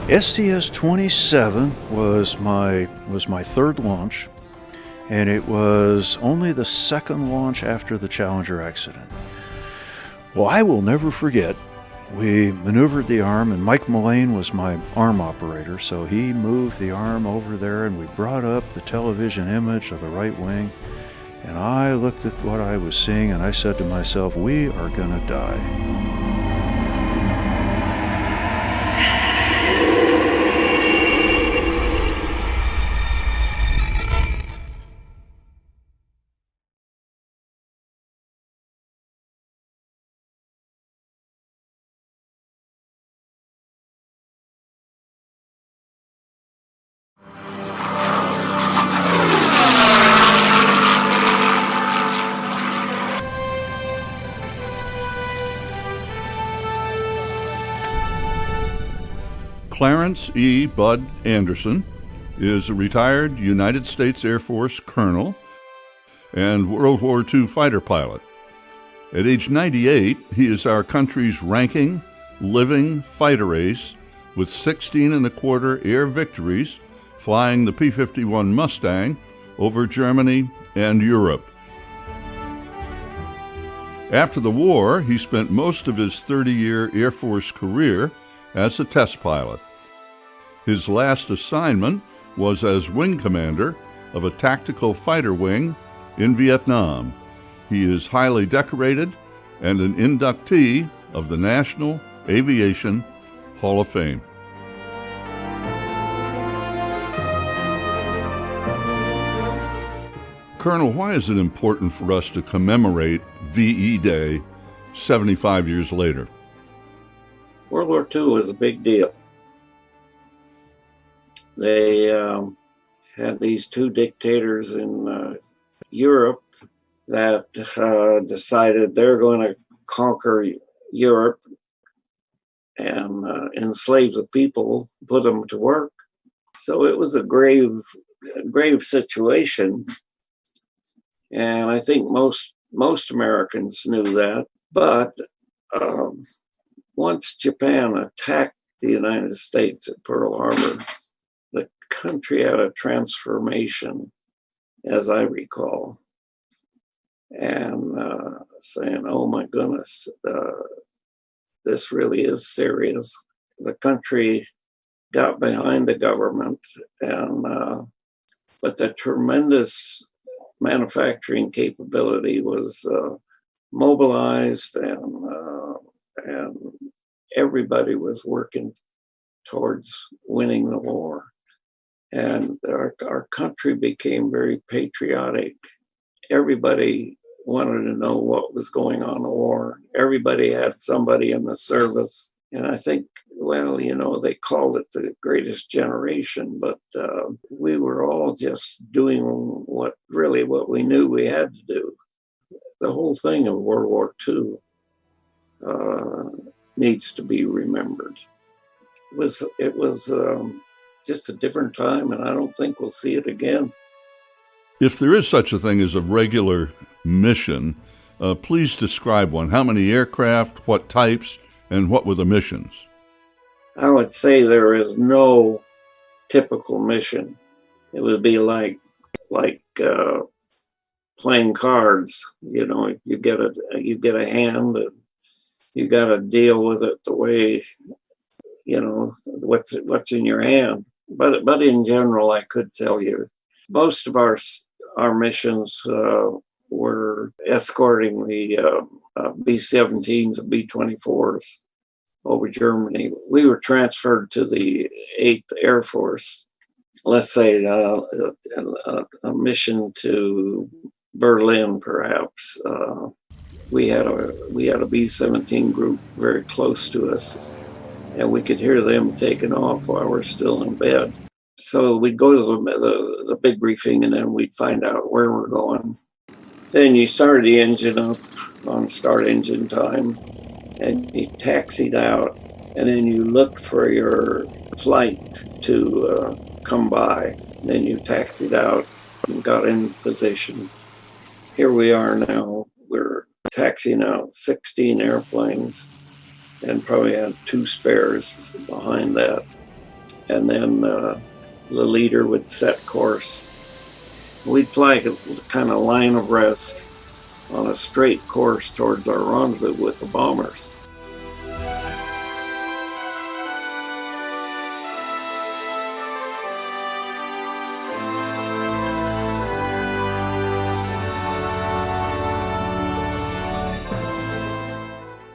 STS-27 was my third launch, and it was only the second launch after the Challenger accident. Well, I will never forget, we maneuvered the arm, and Mike Mullane was my arm operator, so he moved the arm over there, and we brought up the television image of the right wing, and I looked at what I was seeing, and I said to myself, we are gonna die. Clarence E. Bud Anderson is a retired United States Air Force colonel and World War II fighter pilot. At age 98, he is our country's ranking living fighter ace with 16 and a quarter air victories flying the P-51 Mustang over Germany and Europe. After the war, he spent most of his 30-year Air Force career as a test pilot. His last assignment was as wing commander of a tactical fighter wing in Vietnam. He is highly decorated and an inductee of the National Aviation Hall of Fame. Colonel, why is it important for us to commemorate VE Day 75 years later? World War II was a big deal. They had these two dictators in Europe that decided they're going to conquer Europe and enslave the people, put them to work. So it was a grave situation. And I think most Americans knew that. But once Japan attacked the United States at Pearl Harbor, the country had a transformation, as I recall, and saying, oh my goodness, this really is serious. The country got behind the government, and but the tremendous manufacturing capability was mobilized, and everybody was working towards winning the war. And our country became very patriotic. Everybody wanted to know what was going on in the war. Everybody had somebody in the service. And I think, well, you know, they called it the greatest generation, but we were all just doing what we knew we had to do. The whole thing of World War II needs to be remembered. It was just a different time, and I don't think we'll see it again. If there is such a thing as a regular mission, please describe one. How many aircraft, what types, and what were the missions? I would say there is no typical mission. It would be like playing cards. You know, you get a hand, and you got to deal with it the way, you know, what's in your hand. But in general, I could tell you most of our missions were escorting the B-17s and B-24s over Germany. We were transferred to the 8th Air Force. Let's say a mission to Berlin, perhaps. We had a B-17 group very close to us, and we could hear them taking off while we're still in bed. So we'd go to the big briefing, and then we'd find out where we're going. Then you started the engine up on start engine time, and you taxied out, and then you looked for your flight to come by. Then you taxied out and got in position. Here we are now. We're taxiing out 16 airplanes, and probably had 2 spares behind that. and then the leader would set course. We'd fly a kind of line of rest on a straight course towards our rendezvous with the bombers.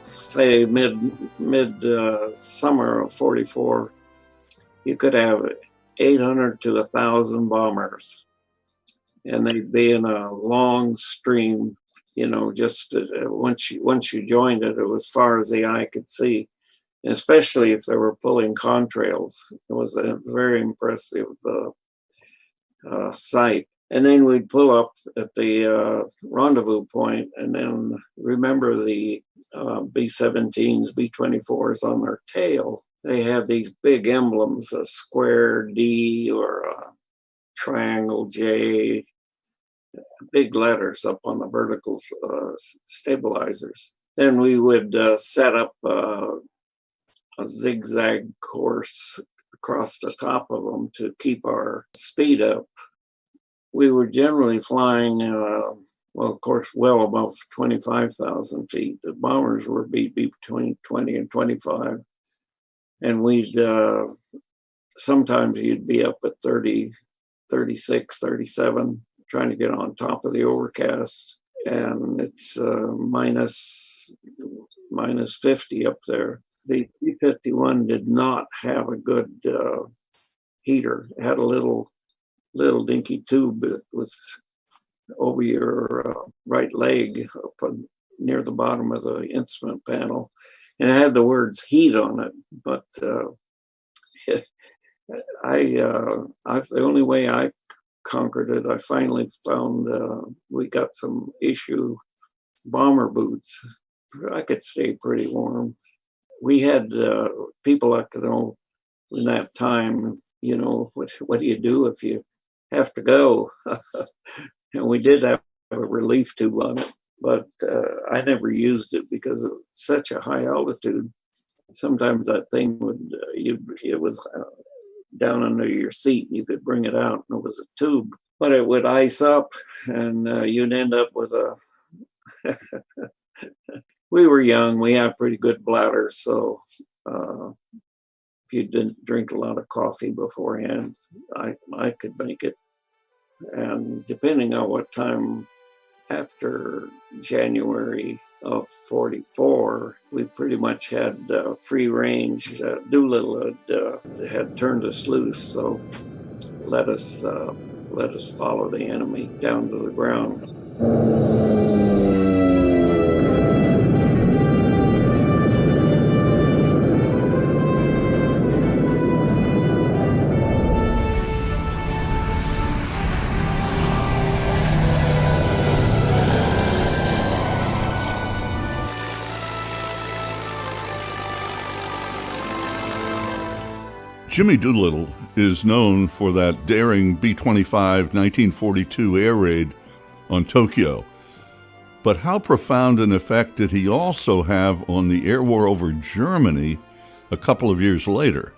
Say mid summer of '44, you could have 800 to 1,000 bombers, and they'd be in a long stream. You know, just once you joined it, it was as far as the eye could see. And especially if they were pulling contrails, it was a very impressive sight. And then we'd pull up at the rendezvous point, and then remember the B-17s, B-24s on their tail. They had these big emblems, a square D or a triangle J, big letters up on the vertical stabilizers. Then we would set up a zigzag course across the top of them to keep our speed up. We were generally flying, well, of course, well above 25,000 feet. The bombers were between 20 and 25. And we'd, sometimes you'd be up at 30, 36, 37, trying to get on top of the overcast. And it's minus 50 up there. The B-51 did not have a good heater. It had a little dinky tube that was over your right leg up near the bottom of the instrument panel, and it had the words heat on it. But the only way I conquered it, I finally found we got some issue bomber boots. I could stay pretty warm. We had people like to know in that time, you know, what do you do if you have to go? And we did have a relief tube on it, but I never used it because of such a high altitude. Sometimes that thing would, it was down under your seat. You could bring it out, and it was a tube, but it would ice up, and you'd end up with a. We were young. We had pretty good bladders, so if you didn't drink a lot of coffee beforehand, I could make it. And depending on what time after January of '44, we pretty much had free range. Doolittle had turned us loose, so let us follow the enemy down to the ground. Jimmy Doolittle is known for that daring B-25 1942 air raid on Tokyo. But how profound an effect did he also have on the air war over Germany a couple of years later?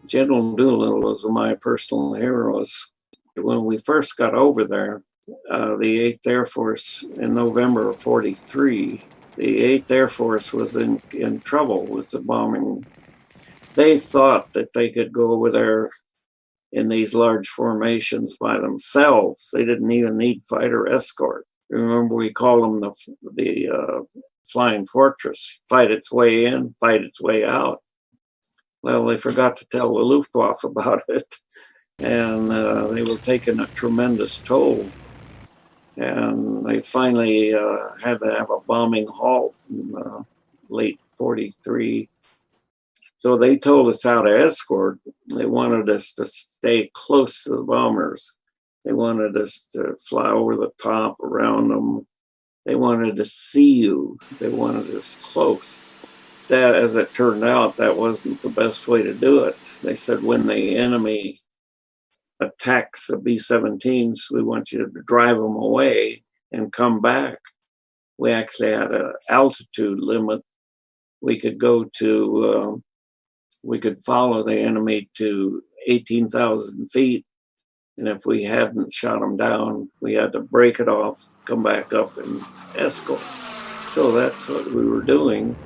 General Doolittle was my personal heroes. When we first got over there, the 8th Air Force in November of '43, the 8th Air Force was in trouble with the bombing. They thought that they could go over there in these large formations by themselves. They didn't even need fighter escort. Remember, we called them the Flying Fortress. Fight its way in, fight its way out. Well, they forgot to tell the Luftwaffe about it, and they were taking a tremendous toll. And they finally had to have a bombing halt in late '43. So they told us how to escort. They wanted us to stay close to the bombers. They wanted us to fly over the top, around them. They wanted to see you. They wanted us close. That, as it turned out, that wasn't the best way to do it. They said, when the enemy attacks the B-17s, we want you to drive them away and come back. We actually had an altitude limit. We could go to we could follow the enemy to 18,000 feet. And if we hadn't shot them down, we had to break it off, come back up and escort. So that's what we were doing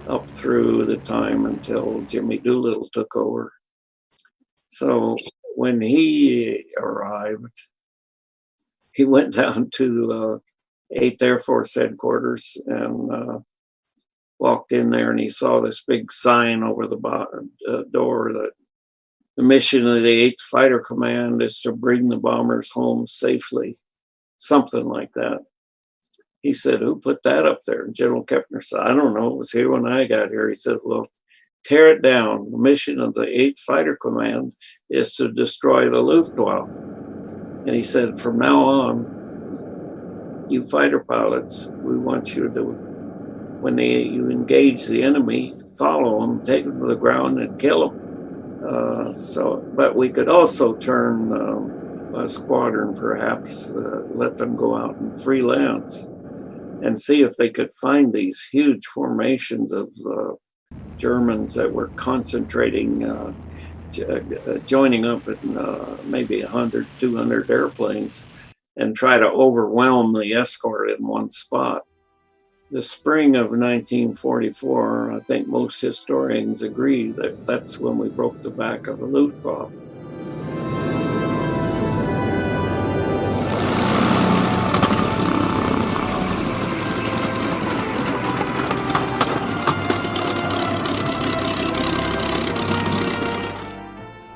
up through the time until Jimmy Doolittle took over. So when he arrived, he went down to 8th Air Force headquarters and walked in there, and he saw this big sign over the door that the mission of the 8th Fighter Command is to bring the bombers home safely, something like that. He said, "Who put that up there?" And General Kepner said, "I don't know. It was here when I got here." He said, "Well, tear it down. The mission of the 8th Fighter Command is to destroy the Luftwaffe." And he said, "From now on, you fighter pilots, we want you to, when you engage the enemy, follow them, take them to the ground and kill them." But we could also turn a squadron, perhaps, let them go out and freelance and see if they could find these huge formations of Germans that were concentrating, joining up in maybe 100, 200 airplanes and try to overwhelm the escort in one spot. The spring of 1944, I think most historians agree that that's when we broke the back of the Luftwaffe.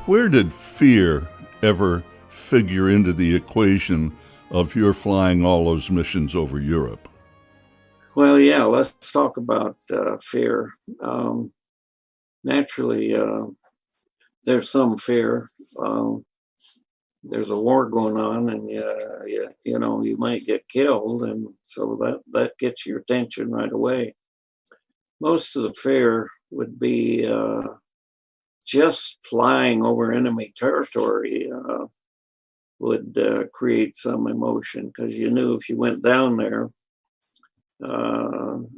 Where did fear ever figure into the equation of your flying all those missions over Europe? Well, yeah, let's talk about fear. Naturally, there's some fear. There's a war going on, and you know, you might get killed, and so that gets your attention right away. Most of the fear would be just flying over enemy territory would create some emotion, because you knew if you went down there,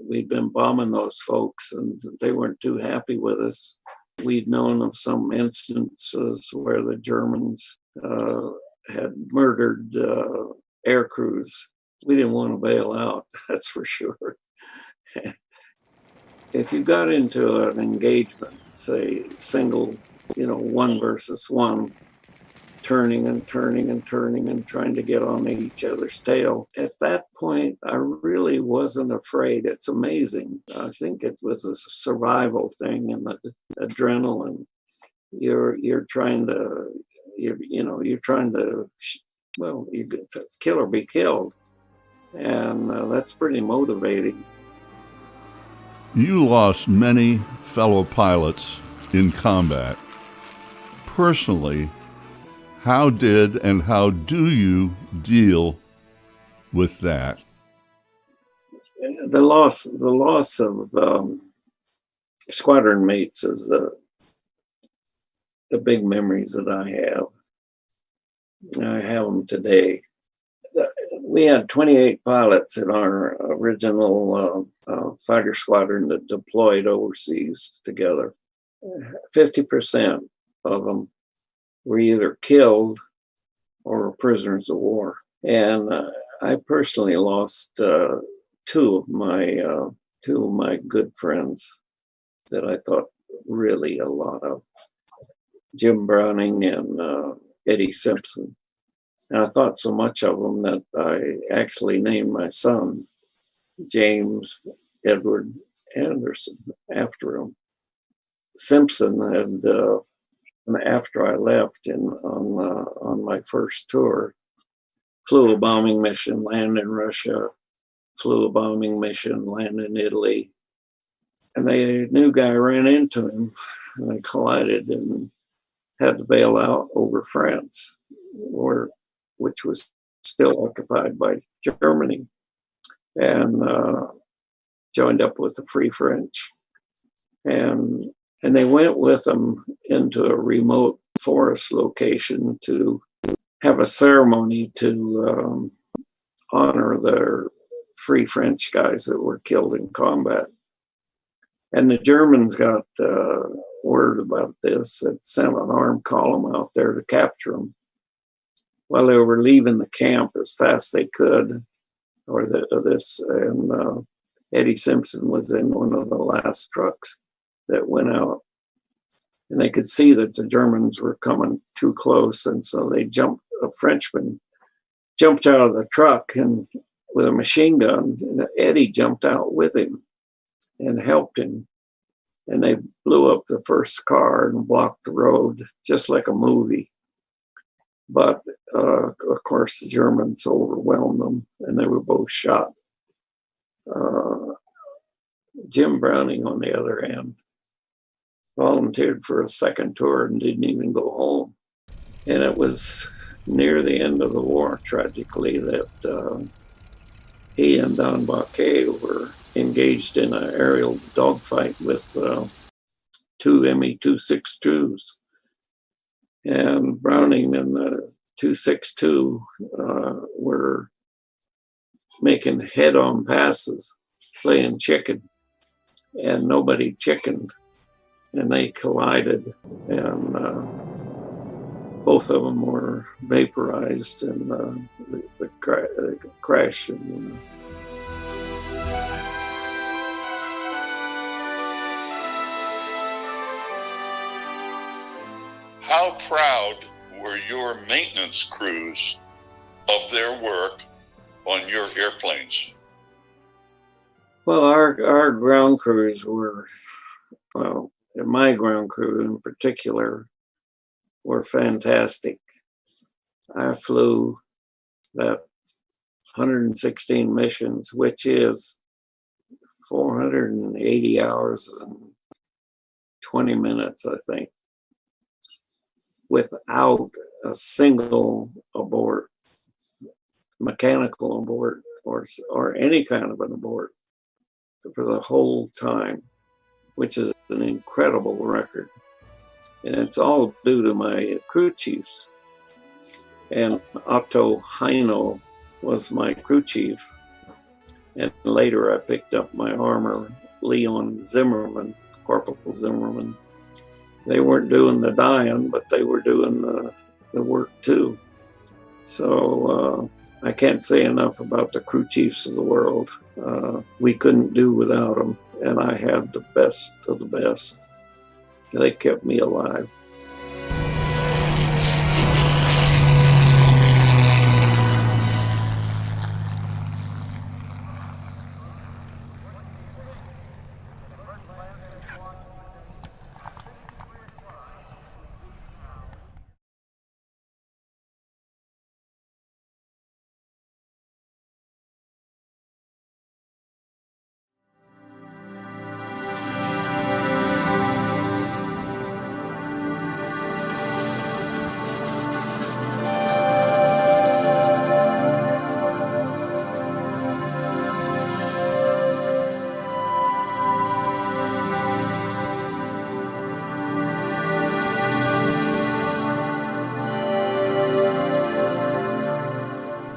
we'd been bombing those folks and they weren't too happy with us. We'd known of some instances where the Germans had murdered air crews. We didn't want to bail out, that's for sure. If you got into an engagement, say single, you know, 1 versus 1, turning and turning and turning and trying to get on each other's tail, at that point, I really wasn't afraid. It's amazing. I think it was a survival thing and the adrenaline. You're trying to, you're trying to, well, you get to kill or be killed. And that's pretty motivating. You lost many fellow pilots in combat. Personally, how did and how do you deal with that? The loss of squadron mates is the big memories that I have. I have them today. We had 28 pilots in our original fighter squadron that deployed overseas together. 50% of them were either killed or prisoners of war. And I personally lost two of my good friends that I thought really a lot of, Jim Browning and Eddie Simpson. And I thought so much of them that I actually named my son James Edward Anderson after him. Simpson had, after I left on my first tour, flew a bombing mission, landed in Russia, flew a bombing mission, landed in Italy. And a new guy ran into him and they collided and had to bail out over France, which was still occupied by Germany, and joined up with the Free French. And they went with them into a remote forest location to have a ceremony to honor their Free French guys that were killed in combat. And the Germans got word about this, had sent an armed column out there to capture them. While they were leaving the camp as fast as they could, and Eddie Simpson was in one of the last trucks that went out. And they could see that the Germans were coming too close, and so a Frenchman jumped out of the truck and with a machine gun, and Eddie jumped out with him and helped him. And they blew up the first car and blocked the road, just like a movie. But of course, the Germans overwhelmed them, and they were both shot. Jim Browning, on the other hand, volunteered for a second tour and didn't even go home. And it was near the end of the war, tragically, that he and Don Baquet were engaged in an aerial dogfight with two Me-262s. And Browning and the 262 were making head-on passes, playing chicken, and nobody chickened. And they collided, and both of them were vaporized in the crash. How proud were your maintenance crews of their work on your airplanes? Well, our ground crews were, well, my ground crew in particular, were fantastic. I flew that 116 missions, which is 480 hours and 20 minutes, I think, without a single abort, mechanical abort, or any kind of an abort for the whole time, which is an incredible record. And it's all due to my crew chiefs. And Otto Heino was my crew chief. And later I picked up my armor, Leon Zimmerman, Corporal Zimmerman. They weren't doing the dying, but they were doing the work too. So I can't say enough about the crew chiefs of the world. We couldn't do without them, and I had the best of the best. They kept me alive.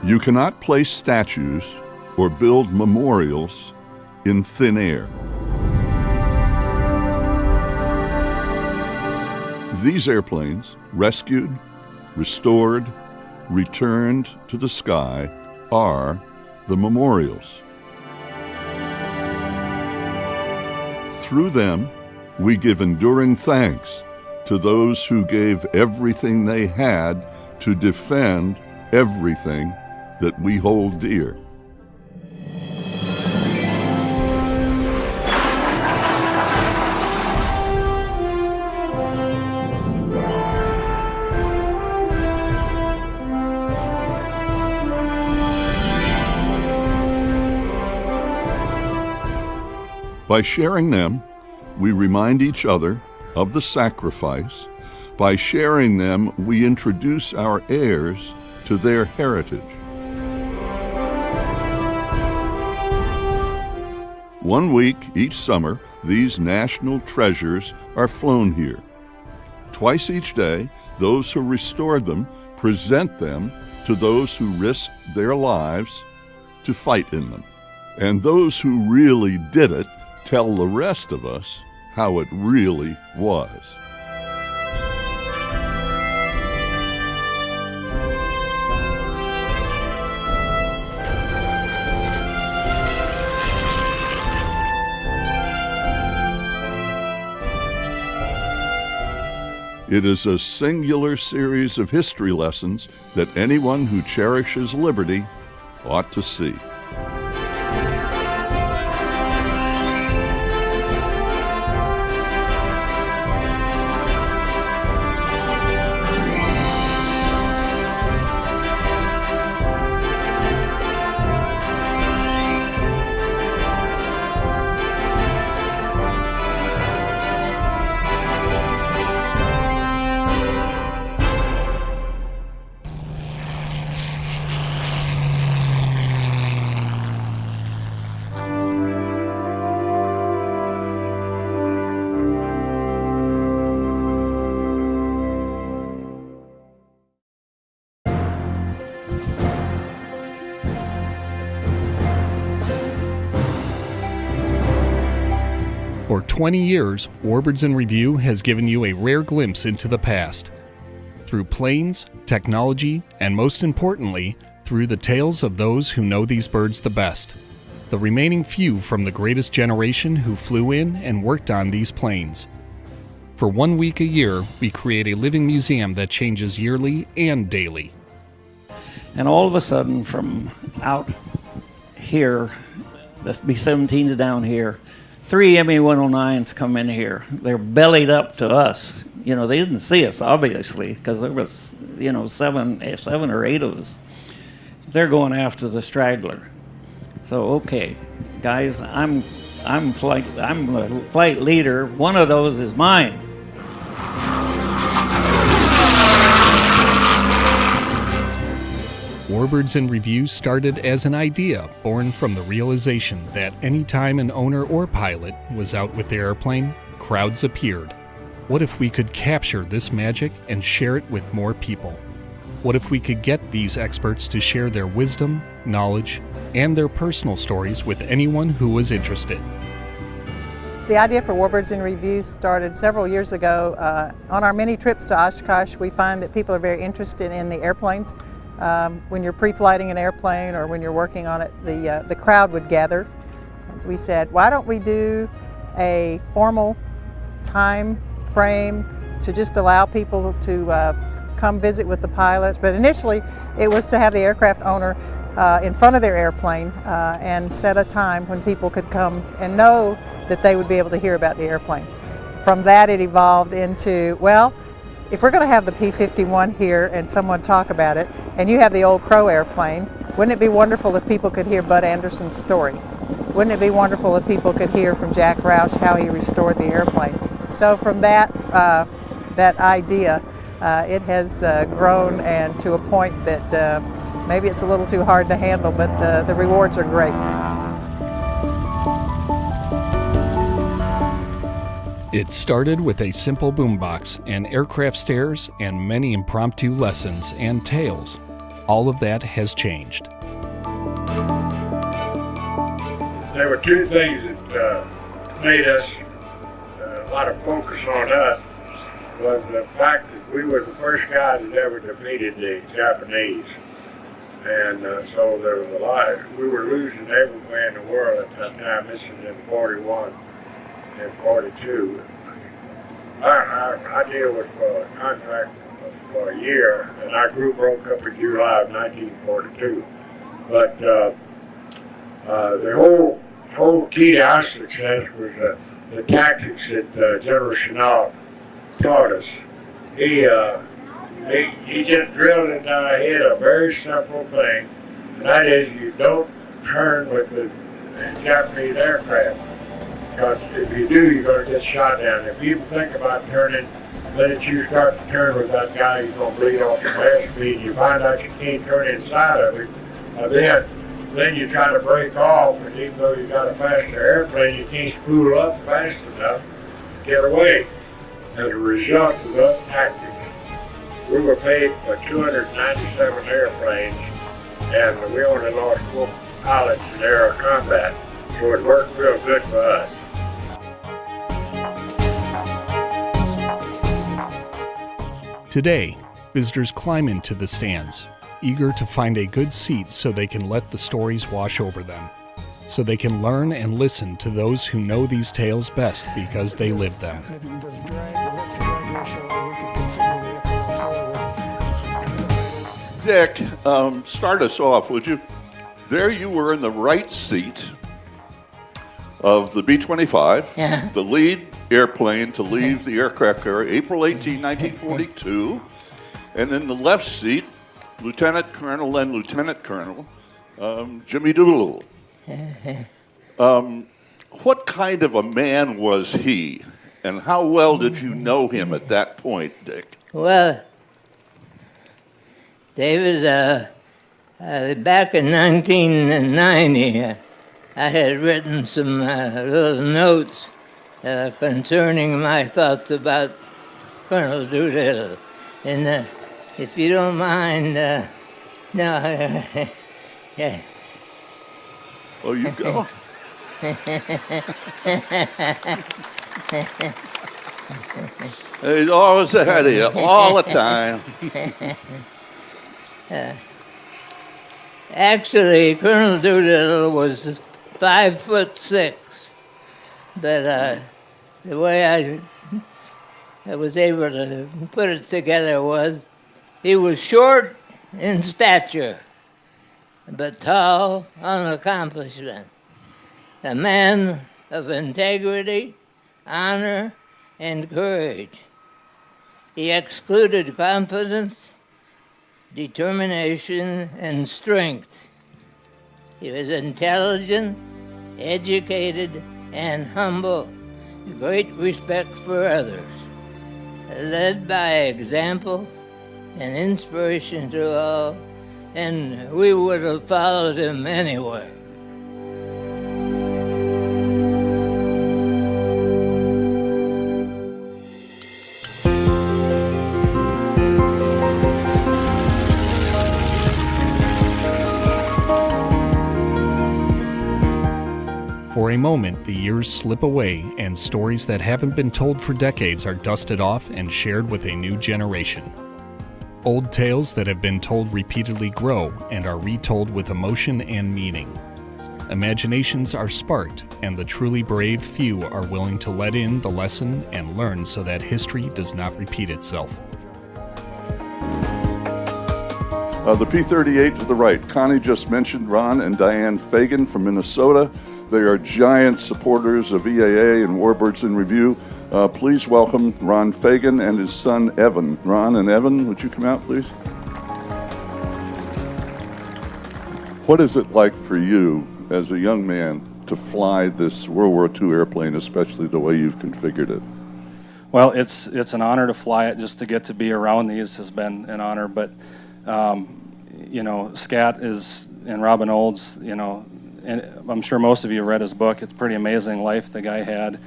You cannot place statues or build memorials in thin air. These airplanes, rescued, restored, returned to the sky, are the memorials. Through them, we give enduring thanks to those who gave everything they had to defend everything that we hold dear. By sharing them, we remind each other of the sacrifice. By sharing them, we introduce our heirs to their heritage. One week each summer, these national treasures are flown here. Twice each day, those who restored them present them to those who risked their lives to fight in them. And those who really did it tell the rest of us how it really was. It is a singular series of history lessons that anyone who cherishes liberty ought to see. For 20 years, Warbirds in Review has given you a rare glimpse into the past. Through planes, technology, and most importantly, through the tales of those who know these birds the best. The remaining few from the greatest generation who flew in and worked on these planes. For 1 week a year, we create a living museum that changes yearly and daily. And all of a sudden, from out here, the B-17's down here, 3 ME-109s come in here. They're bellied up to us. You know, they didn't see us, obviously, because there was, you know, seven or eight of us. They're going after the straggler. So, okay, guys, I'm the flight leader. One of those is mine. Warbirds in Review started as an idea born from the realization that any time an owner or pilot was out with their airplane, crowds appeared. What if we could capture this magic and share it with more people? What if we could get these experts to share their wisdom, knowledge, and their personal stories with anyone who was interested? The idea for Warbirds in Review started several years ago. On our many trips to Oshkosh, we find that people are very interested in the airplanes. When you're pre-flighting an airplane or when you're working on it, the crowd would gather. And so we said, why don't we do a formal time frame to just allow people to come visit with the pilots. But initially, it was to have the aircraft owner in front of their airplane and set a time when people could come and know that they would be able to hear about the airplane. From that, it evolved into, well, if we're going to have the P-51 here and someone talk about it, and you have the old Crow airplane, wouldn't it be wonderful if people could hear Bud Anderson's story? Wouldn't it be wonderful if people could hear from Jack Roush how he restored the airplane? So from that idea, it has grown and to a point that maybe it's a little too hard to handle, but the rewards are great. It started with a simple boombox, an aircraft stairs, and many impromptu lessons and tales. All of that has changed. There were two things that made us, a lot of focus on us, was the fact that we were the first guys that ever defeated the Japanese. And so there was a lot, we were losing everywhere in the world at that time. This is in 41 and 42. Our deal was for a contract for a year, and our group broke up in July of 1942. But the whole key to our success was the tactics that General Chennault taught us. He just drilled into our head a very simple thing, and that is you don't turn with the Japanese aircraft. Because if you do, you're going to get shot down. If you think about turning, then you start to turn with that guy, you're going to bleed off some airspeed. You find out you can't turn inside of it. Then you try to break off, and even though you got a faster airplane, you can't spool up fast enough to get away. As a result of those tactics, we were paid for 297 airplanes, and we only lost 4 pilots in air combat. So it worked real good for us. Today, visitors climb into the stands, eager to find a good seat so they can let the stories wash over them, so they can learn and listen to those who know these tales best because they lived them. Dick, start us off, would you? There you were in the right seat of the B-25, the lead airplane to leave the aircraft carrier, April 18, 1942. And in the left seat, Lieutenant Colonel and Lieutenant Colonel Jimmy Doolittle. What kind of a man was he, and how well did you know him at that point, Dick? Well, David, back in 1990, I had written some little notes concerning my thoughts about Colonel Doolittle. And if you don't mind, no, yeah. Oh, you go. He's always ahead of you, all the time. Actually, Colonel Doolittle was 5'6", but the way I was able to put it together was he was short in stature, but tall on accomplishment. A man of integrity, honor, and courage. He excluded confidence, determination, and strength. He was intelligent, educated, and humble, great respect for others, led by example and inspiration to all, and we would have followed him anywhere. For a moment, the years slip away and stories that haven't been told for decades are dusted off and shared with a new generation. Old tales that have been told repeatedly grow and are retold with emotion and meaning. Imaginations are sparked, and the truly brave few are willing to let in the lesson and learn so that history does not repeat itself. The P-38 to the right. Connie just mentioned Ron and Diane Fagan from Minnesota. They are giant supporters of EAA and Warbirds in Review. Please welcome Ron Fagan and his son, Evan. Ron and Evan, would you come out, please? What is it like for you, as a young man, to fly this World War II airplane, especially the way you've configured it? Well, it's an honor to fly it. Just to get to be around these has been an honor. But, Scat is, and Robin Olds, and I'm sure most of you have read his book. It's a pretty amazing life the guy had.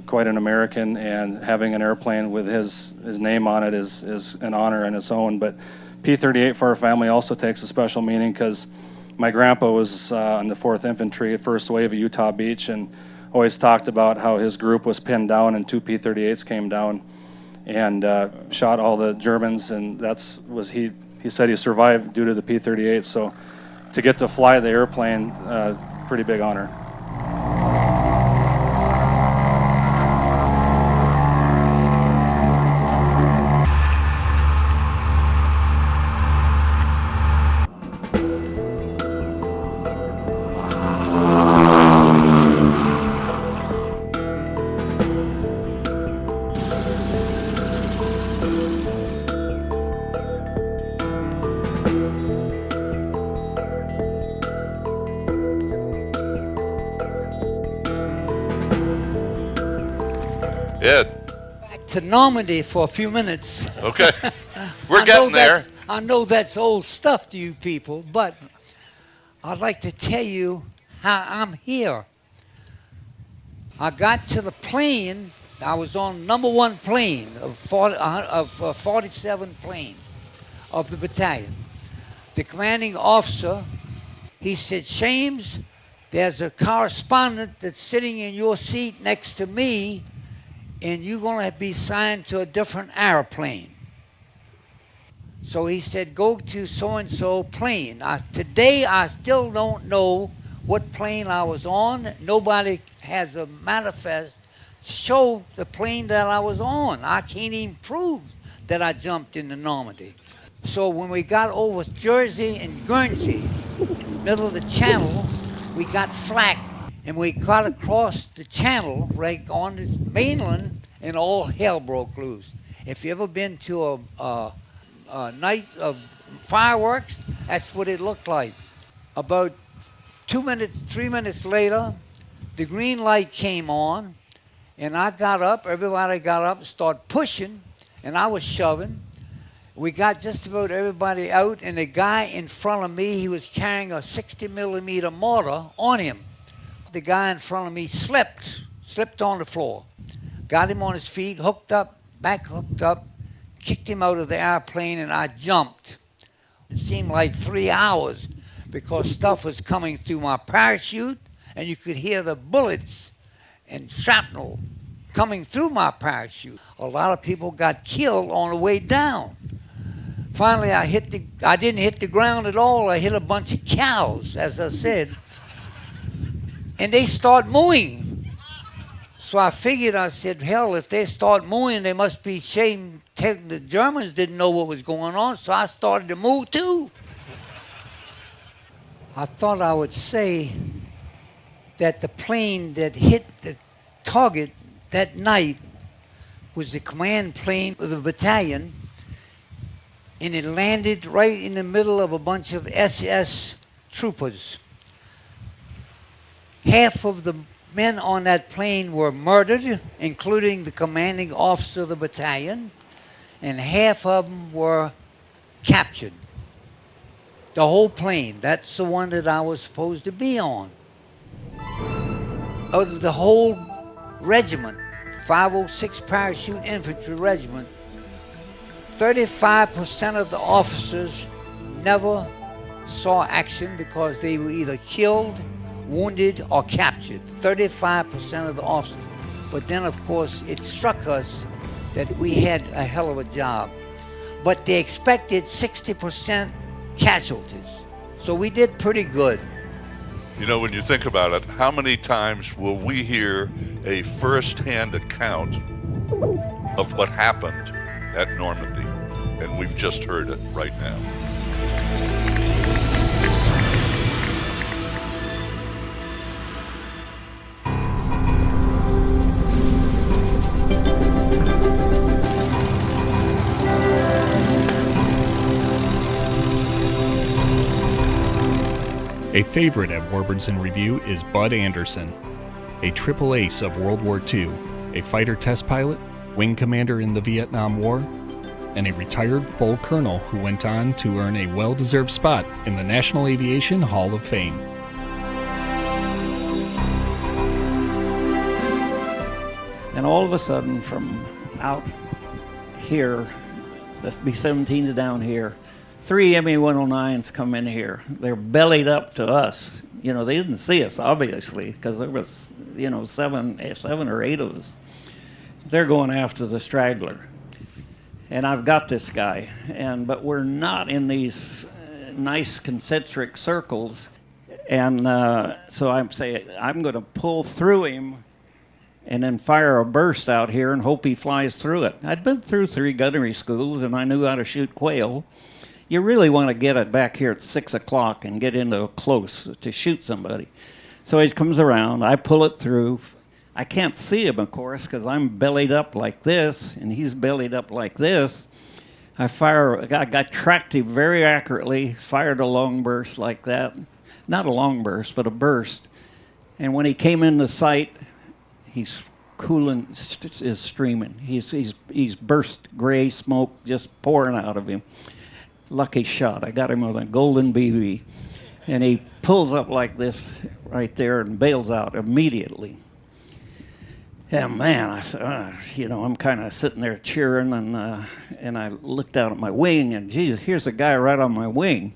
Quite an American, and having an airplane with his name on it is an honor in its own. But P-38 for our family also takes a special meaning because my grandpa was on the 4th Infantry, first wave of Utah Beach, and always talked about how his group was pinned down and 2 P-38s came down and shot all the Germans, and he said he survived due to the P-38. So to get to fly the airplane, pretty big honor. Ed. Back to Normandy for a few minutes. Okay. We're getting there. I know that's old stuff to you people, but I'd like to tell you how I'm here. I got to the plane. I was on number 1 plane of 47 planes of the battalion. The commanding officer, he said, Shames, there's a correspondent that's sitting in your seat next to me, and you're going to be assigned to a different airplane. So he said, go to so-and-so plane. Today, I still don't know what plane I was on. Nobody has a manifest show the plane that I was on. I can't even prove that I jumped into Normandy. So when we got over Jersey and Guernsey, in the middle of the channel, we got flak. And we got across the channel, right on the mainland, and all hell broke loose. If you ever been to a night of fireworks, that's what it looked like. About 2 minutes, 3 minutes later, the green light came on, and I got up, everybody got up, started pushing, and I was shoving. We got just about everybody out, and the guy in front of me, he was carrying a 60-millimeter mortar on him. The guy in front of me slipped on the floor. Got him on his feet, hooked up, back hooked up, kicked him out of the airplane, and I jumped. It seemed like 3 hours because stuff was coming through my parachute, and you could hear the bullets and shrapnel coming through my parachute. A lot of people got killed on the way down. Finally, I didn't hit the ground at all. I hit a bunch of cows, as I said, and they start mooing. So I figured, I said, hell, if they start mooing, they must be ashamed. The Germans didn't know what was going on, so I started to moo too. I thought I would say that the plane that hit the target that night was the command plane of the battalion, and it landed right in the middle of a bunch of SS troopers. Half of the men on that plane were murdered, including the commanding officer of the battalion, and half of them were captured. The whole plane, that's the one that I was supposed to be on. Of the whole regiment, 506 Parachute Infantry Regiment, 35% of the officers never saw action because they were either killed, wounded, or captured. 35% of the officers. But then, of course, it struck us that we had a hell of a job. But they expected 60% casualties. So we did pretty good. You know, when you think about it, how many times will we hear a first-hand account of what happened at Normandy? And we've just heard it right now. A favorite at Warburds in Review is Bud Anderson, a triple ace of World War II, a fighter test pilot, wing commander in the Vietnam War, and a retired full colonel who went on to earn a well-deserved spot in the National Aviation Hall of Fame. And all of a sudden, from out here, the B-17's down here, 3 ME-109s come in here. They're bellied up to us. You know, they didn't see us, obviously, because there was, you know, seven or eight of us. They're going after the straggler. And I've got this guy, but we're not in these nice concentric circles. And so I'm saying, I'm going to pull through him and then fire a burst out here and hope he flies through it. I'd been through 3 gunnery schools, and I knew how to shoot quail. You really want to get it back here at 6 o'clock and get into close to shoot somebody. So he comes around, I pull it through. I can't see him, of course, because I'm bellied up like this, and he's bellied up like this. I got tracked him very accurately, fired a long burst like that. Not a long burst, but a burst. And when he came into sight, he's coolant is streaming. He's burst gray smoke just pouring out of him. Lucky shot. I got him with a golden BB. And he pulls up like this right there and bails out immediately. Yeah, man, I said, you know, I'm kind of sitting there cheering, and I looked down at my wing, and geez, here's a guy right on my wing.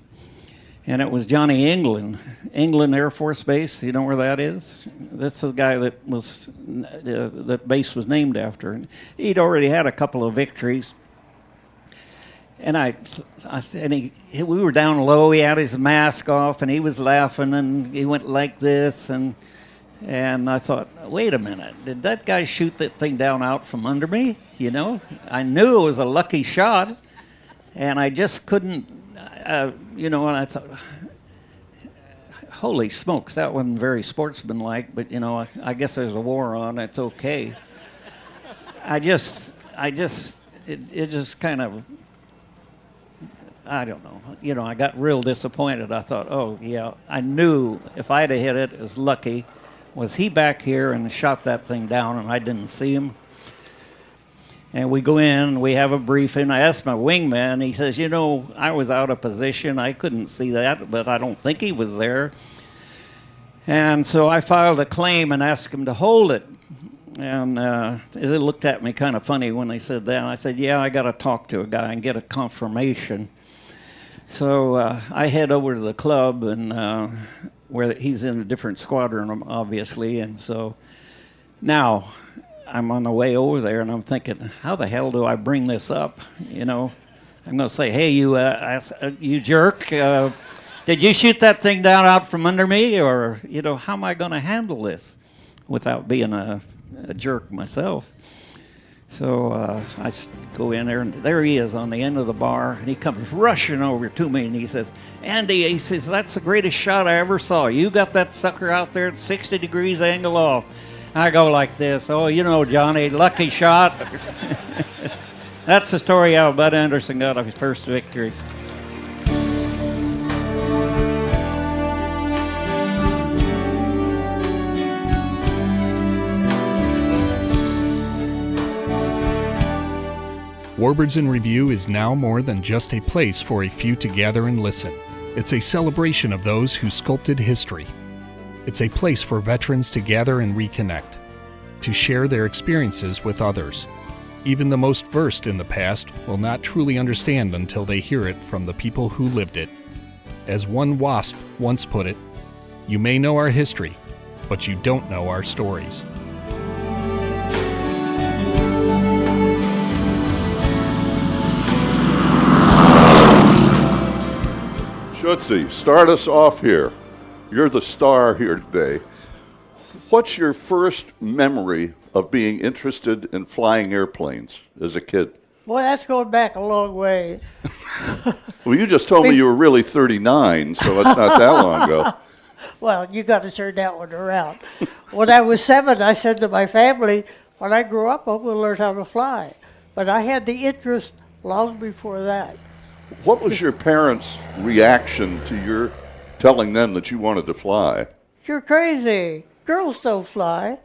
And it was Johnny England Air Force Base. You know where that is? That's the guy that was that base was named after. He'd already had a couple of victories. And we were down low. He had his mask off, and he was laughing, and he went like this, and I thought, wait a minute, did that guy shoot that thing down out from under me? You know, I knew it was a lucky shot, and I just couldn't, and I thought, holy smokes, that wasn't very sportsmanlike, but I guess there's a war on. It's okay. It just kind of. I don't know. I got real disappointed. I thought, oh, yeah, I knew if I'd have hit it, it was lucky. Was he back here and shot that thing down and I didn't see him? And we go in, we have a briefing. I asked my wingman, he says, I was out of position. I couldn't see that, but I don't think he was there. And so I filed a claim and asked him to hold it. And they looked at me kind of funny when they said that. And I said, yeah, I got to talk to a guy and get a confirmation. So I head over to the club, and where he's in a different squadron, obviously. And so now I'm on the way over there, and I'm thinking, how the hell do I bring this up? I'm going to say, hey, you jerk, did you shoot that thing down out from under me? Or, how am I going to handle this without being a jerk myself? So I go in there, and there he is on the end of the bar, and he comes rushing over to me, and he says, Andy, he says, that's the greatest shot I ever saw. You got that sucker out there at 60 degrees angle off. I go like this, oh, Johnny, lucky shot. That's the story how Bud Anderson got his first victory. Warbirds in Review is now more than just a place for a few to gather and listen. It's a celebration of those who sculpted history. It's a place for veterans to gather and reconnect, to share their experiences with others. Even the most versed in the past will not truly understand until they hear it from the people who lived it. As one WASP once put it, you may know our history, but you don't know our stories. Schutze, start us off here. You're the star here today. What's your first memory of being interested in flying airplanes as a kid? Boy, that's going back a long way. Well, you just told me you were really 39, so it's not that long ago. Well, you got to turn that one around. When I was 7, I said to my family, when I grow up, I'm going to learn how to fly. But I had the interest long before that. What was your parents' reaction to your telling them that you wanted to fly? You're crazy. Girls don't fly.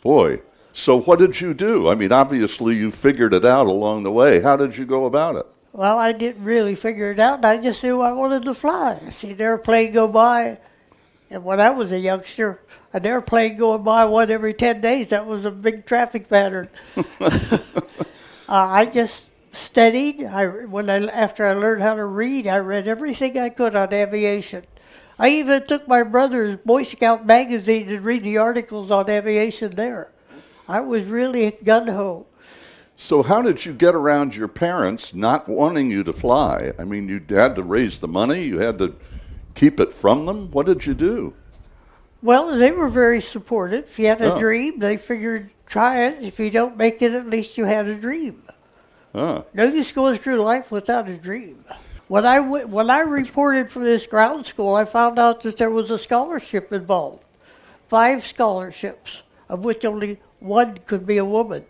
Boy, so what did you do? I mean, obviously you figured it out along the way. How did you go about it? Well, I didn't really figure it out. I just knew I wanted to fly. I see an airplane go by. And when I was a youngster, an airplane going by one every 10 days, that was a big traffic pattern. I just studied. After I learned how to read, I read everything I could on aviation. I even took my brother's Boy Scout magazine and read the articles on aviation there. I was really gung-ho. So how did you get around your parents not wanting you to fly? I mean, you had to raise the money, you had to keep it from them. What did you do? Well, they were very supportive. If you had a dream, they figured, try it. If you don't make it, at least you had a dream. No use going through life without a dream. When I reported for this ground school, I found out that there was a scholarship involved. 5 scholarships, of which only 1 could be a woman.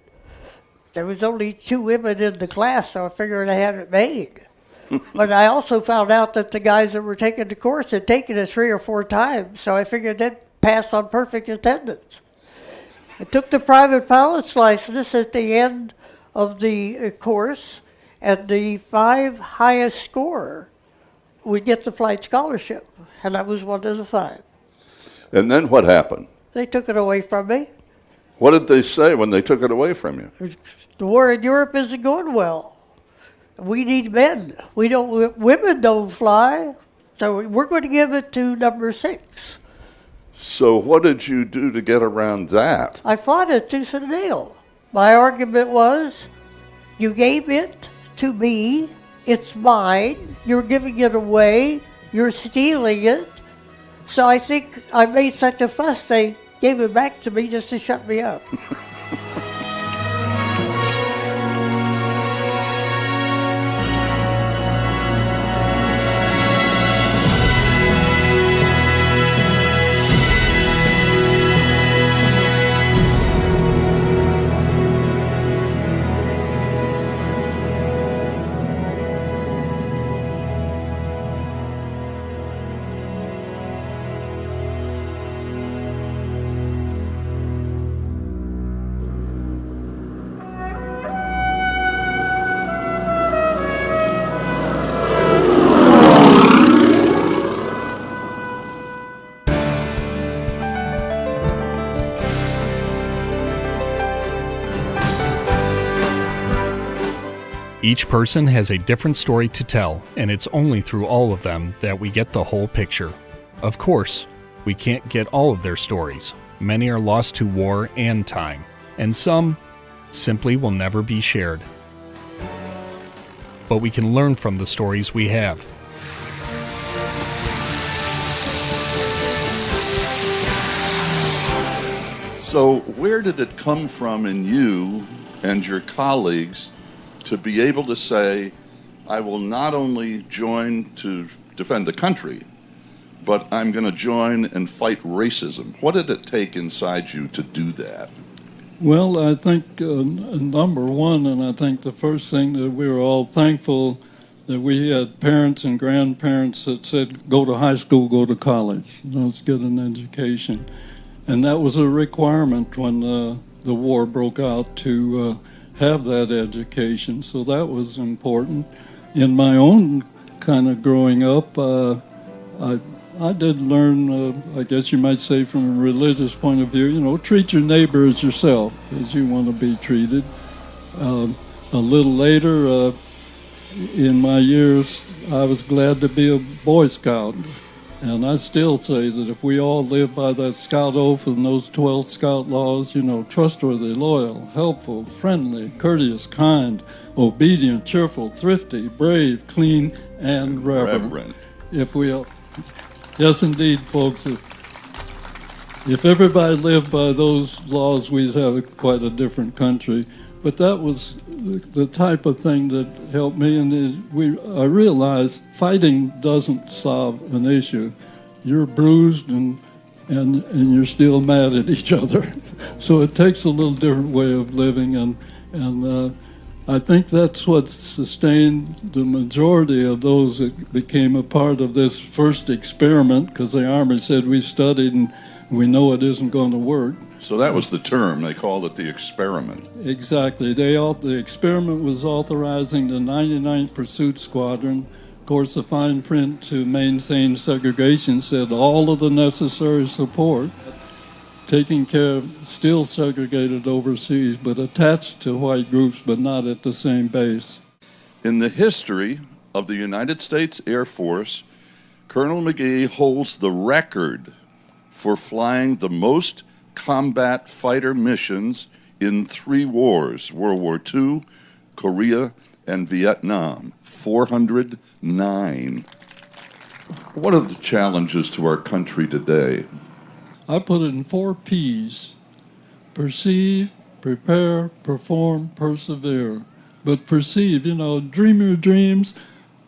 There was only 2 women in the class, so I figured I had it made. But I also found out that the guys that were taking the course had taken it 3 or 4 times, so I figured they'd pass on perfect attendance. I took the private pilot's license at the end of the course, and the 5 highest scorer would get the flight scholarship, and I was one of the 5. And then what happened? They took it away from me. What did they say when they took it away from you? The war in Europe isn't going well. We need men. Women don't fly, so we're going to give it to number 6. So what did you do to get around that? I fought it tooth and nail. My argument was, you gave it to me. It's mine. You're giving it away. You're stealing it. So I think I made such a fuss, they gave it back to me just to shut me up. Each person has a different story to tell, and it's only through all of them that we get the whole picture. Of course, we can't get all of their stories. Many are lost to war and time, and some simply will never be shared. But we can learn from the stories we have. So where did it come from in you and your colleagues to be able to say, I will not only join to defend the country, but I'm going to join and fight racism? What did it take inside you to do that? Well, I think number one, and I think the first thing that we were all thankful that we had parents and grandparents that said, go to high school, go to college, let's get an education. And that was a requirement when the war broke out to have that education. So that was important. In my own kind of growing up, I did learn, I guess you might say from a religious point of view, treat your neighbor as yourself, as you want to be treated. A little later, in my years, I was glad to be a Boy Scout. And I still say that if we all live by that Scout oath and those 12 Scout laws, trustworthy, loyal, helpful, friendly, courteous, kind, obedient, cheerful, thrifty, brave, clean, and reverent. If we all, yes, indeed, folks, if everybody lived by those laws, we'd have quite a different country. But that was the type of thing that helped me, and I realized fighting doesn't solve an issue. You're bruised and you're still mad at each other. So it takes a little different way of living, and I think that's what sustained the majority of those that became a part of this first experiment, because the Army said we studied and we know it isn't going to work. So that was the term. They called it the experiment. Exactly. The experiment was authorizing the 99th Pursuit Squadron. Of course, the fine print to maintain segregation said all of the necessary support, taking care of still segregated overseas, but attached to white groups, but not at the same base. In the history of the United States Air Force, Colonel McGee holds the record for flying the most combat fighter missions in 3 wars, World War II, Korea, and Vietnam, 409. What are the challenges to our country today? I put it in 4 P's: perceive, prepare, perform, persevere. But perceive, dream your dreams,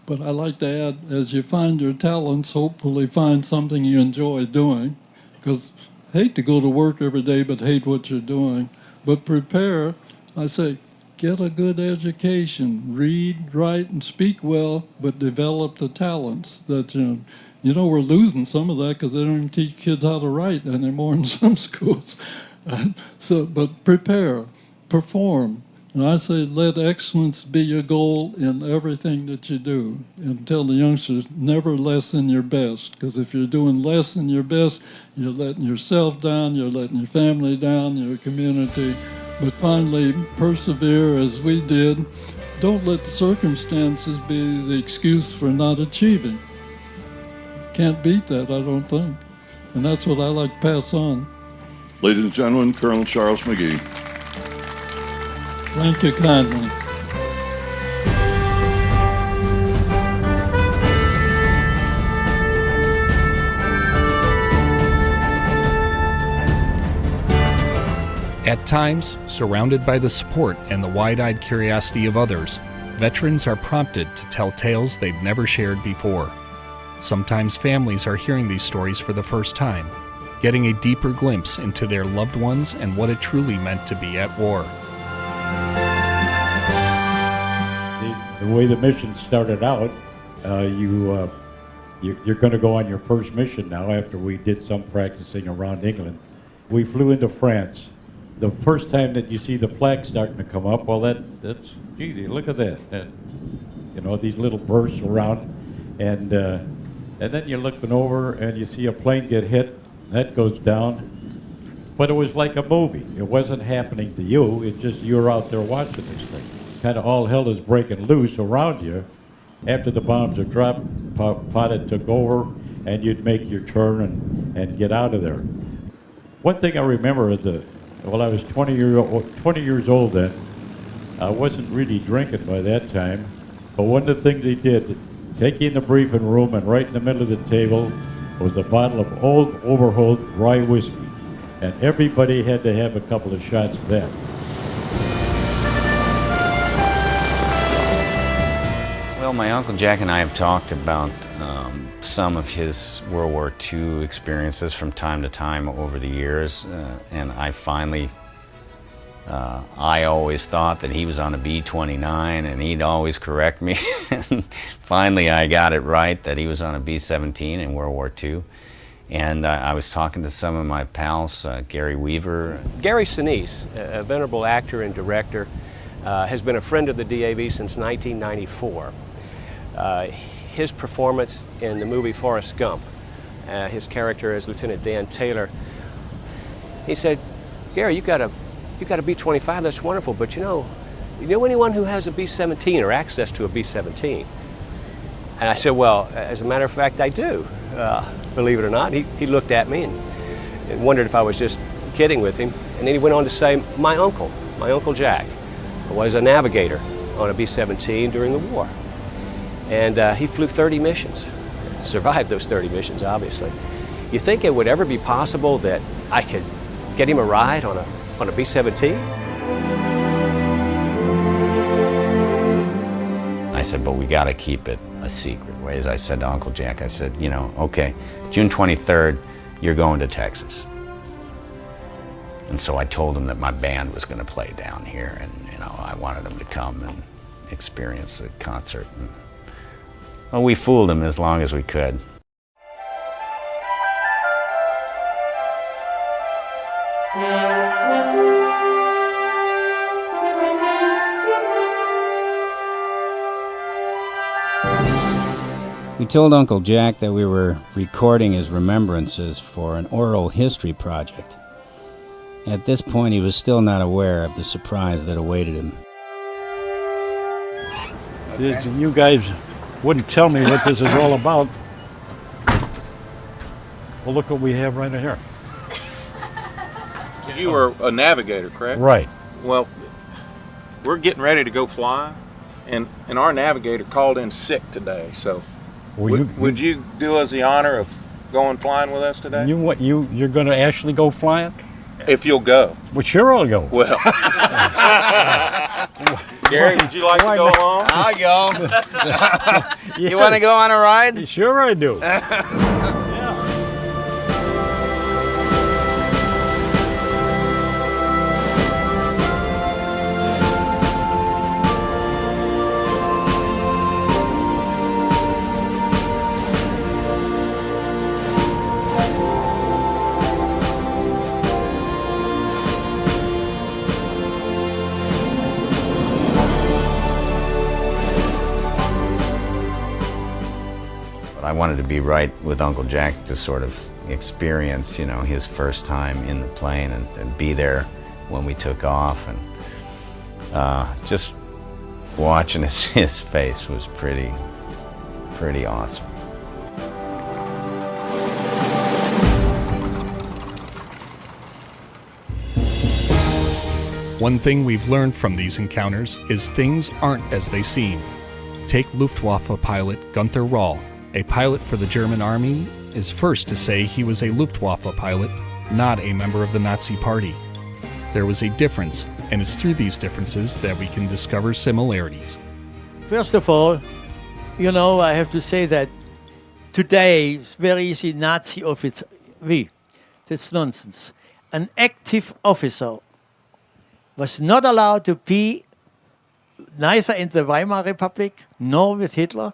but I like to add, as you find your talents, hopefully find something you enjoy doing, because hate to go to work every day, but hate what you're doing. But prepare, I say, get a good education, read, write, and speak well, but develop the talents that, we're losing some of that because they don't even teach kids how to write anymore in some schools. But prepare, perform. And I say let excellence be your goal in everything that you do. And tell the youngsters, never less than your best. Because if you're doing less than your best, you're letting yourself down, you're letting your family down, your community. But finally, persevere as we did. Don't let the circumstances be the excuse for not achieving. Can't beat that, I don't think. And that's what I like to pass on. Ladies and gentlemen, Colonel Charles McGee. Thank you kindly. At times, surrounded by the support and the wide-eyed curiosity of others, veterans are prompted to tell tales they've never shared before. Sometimes families are hearing these stories for the first time, getting a deeper glimpse into their loved ones and what it truly meant to be at war. The way the mission started out, you're going to go on your first mission now after we did some practicing around England. We flew into France. The first time that you see the flag starting to come up, well, that's, gee, look at that. You know, these little bursts around, and then you're looking over and you see a plane get hit, that goes down. But it was like a movie. It wasn't happening to you, it's just you're out there watching this thing. Kind of all hell is breaking loose around you. After the bombs are dropped, pilot took over, and you'd make your turn and get out of there. One thing I remember is well, I was 20 years old then. I wasn't really drinking by that time, but one of the things they did, take you in the briefing room, and right in the middle of the table was a bottle of old Overholt rye whiskey, and everybody had to have a couple of shots of that. Well, my Uncle Jack and I have talked about some of his World War II experiences from time to time over the years, and I always thought that he was on a B-29 and he'd always correct me. Finally I got it right that he was on a B-17 in World War II. And I was talking to some of my pals, Gary Weaver. Gary Sinise, a venerable actor and director, has been a friend of the DAV since 1994. His performance in the movie Forrest Gump, his character as Lieutenant Dan Taylor, he said, "Gary, you got a B-25, that's wonderful, but you know anyone who has a B-17 or access to a B-17?" And I said, "Well, as a matter of fact, I do, believe it or not." He looked at me and wondered if I was just kidding with him. And then he went on to say, my Uncle Jack, was a navigator on a B-17 during the war. And he flew 30 missions, survived those 30 missions, obviously. You think it would ever be possible that I could get him a ride on a B-17? I said, but we got to keep it a secret. As I said to Uncle Jack, I said, okay, June 23rd, you're going to Texas. And so I told him that my band was going to play down here, and I wanted him to come and experience the concert. And, well, we fooled him as long as we could. We told Uncle Jack that we were recording his remembrances for an oral history project. At this point, he was still not aware of the surprise that awaited him. You guys wouldn't tell me what this is all about. Well, look what we have right here. You were a navigator, correct? Right. Well, we're getting ready to go fly, and our navigator called in sick today, so would you do us the honor of going flying with us today? You're going to actually go flying? If you'll go. Well, sure I'll go. Well. Gary, would you like to go along? I'll go. Yes. You want to go on a ride? Sure I do. I wanted to be right with Uncle Jack to sort of experience, his first time in the plane and be there when we took off. And just watching his face was pretty awesome. One thing we've learned from these encounters is things aren't as they seem. Take Luftwaffe pilot Gunther Rahl. A pilot for the German army is first to say he was a Luftwaffe pilot, not a member of the Nazi Party. there was a difference, and it's through these differences that we can discover similarities. First of all, you know, I have to say that today it's very easy Nazi officer. That's nonsense. An active officer was not allowed to be neither in the Weimar Republic nor with Hitler.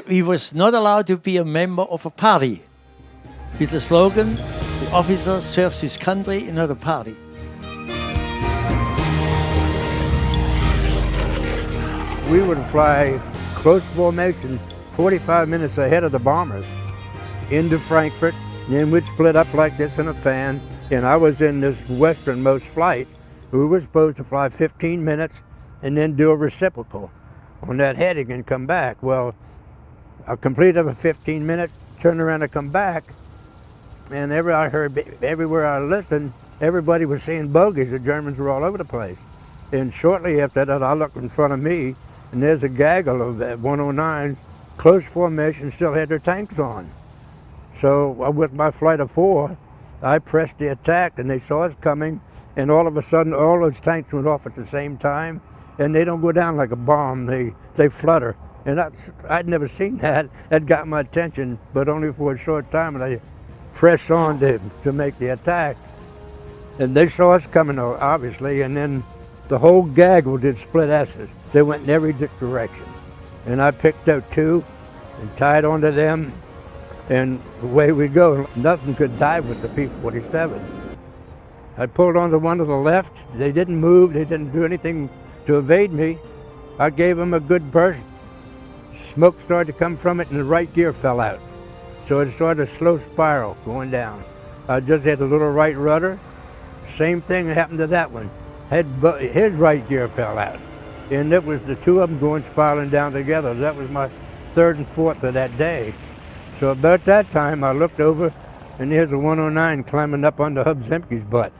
He was not allowed to be a member of a party with the slogan, "The officer serves his country, not a party." We would fly close formation 45 minutes ahead of the bombers into Frankfurt, and then we'd split up like this in a fan, and I was in this westernmost flight. We were supposed to fly 15 minutes and then do a reciprocal on that heading and come back. Well, I completed a 15 minutes, turned around and come back, and I heard everywhere I listened, everybody was seeing bogeys. The Germans were all over the place. And shortly after that, I looked in front of me, and there's a gaggle of 109, close formation, still had their tanks on. So with my flight of 4, I pressed the attack, and they saw us coming, and all of a sudden, all those tanks went off at the same time, and they don't go down like a bomb, they flutter. And I'd never seen that. That got my attention, but only for a short time, and I pressed on to make the attack. And they saw us coming, obviously, and then the whole gaggle did split S's. They went in every direction. And I picked out 2 and tied onto them, and away we go. Nothing could dive with the P-47. I pulled onto one to the left. They didn't move. They didn't do anything to evade me. I gave them a good burst. Smoke started to come from it, and the right gear fell out. So it started a slow spiral going down. I just had a little right rudder. Same thing happened to that one. His right gear fell out. And it was the 2 of them going spiraling down together. That was my 3rd and 4th of that day. So about that time, I looked over, and there's a 109 climbing up onto Hub Zemke's butt.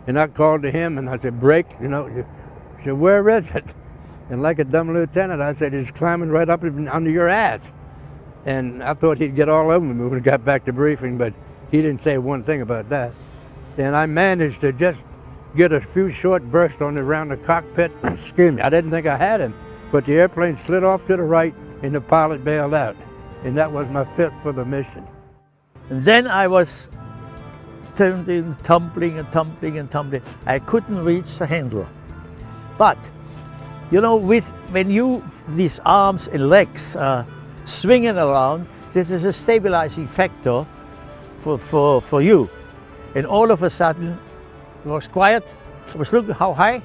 And I called to him, and I said, "Break," you know. He said, "Where is it?" And like a dumb lieutenant, I said, "It's climbing right up under your ass." And I thought he'd get all over me when we got back to briefing, but he didn't say one thing about that. And I managed to just get a few short bursts around the cockpit. Excuse me, I didn't think I had him, but the airplane slid off to the right, and the pilot bailed out. And that was my 5th for the mission. And then I was tumbling. I couldn't reach the handle. But, you know, these arms and legs are swinging around, this is a stabilizing factor for you. And all of a sudden, it was quiet. I was looking how high,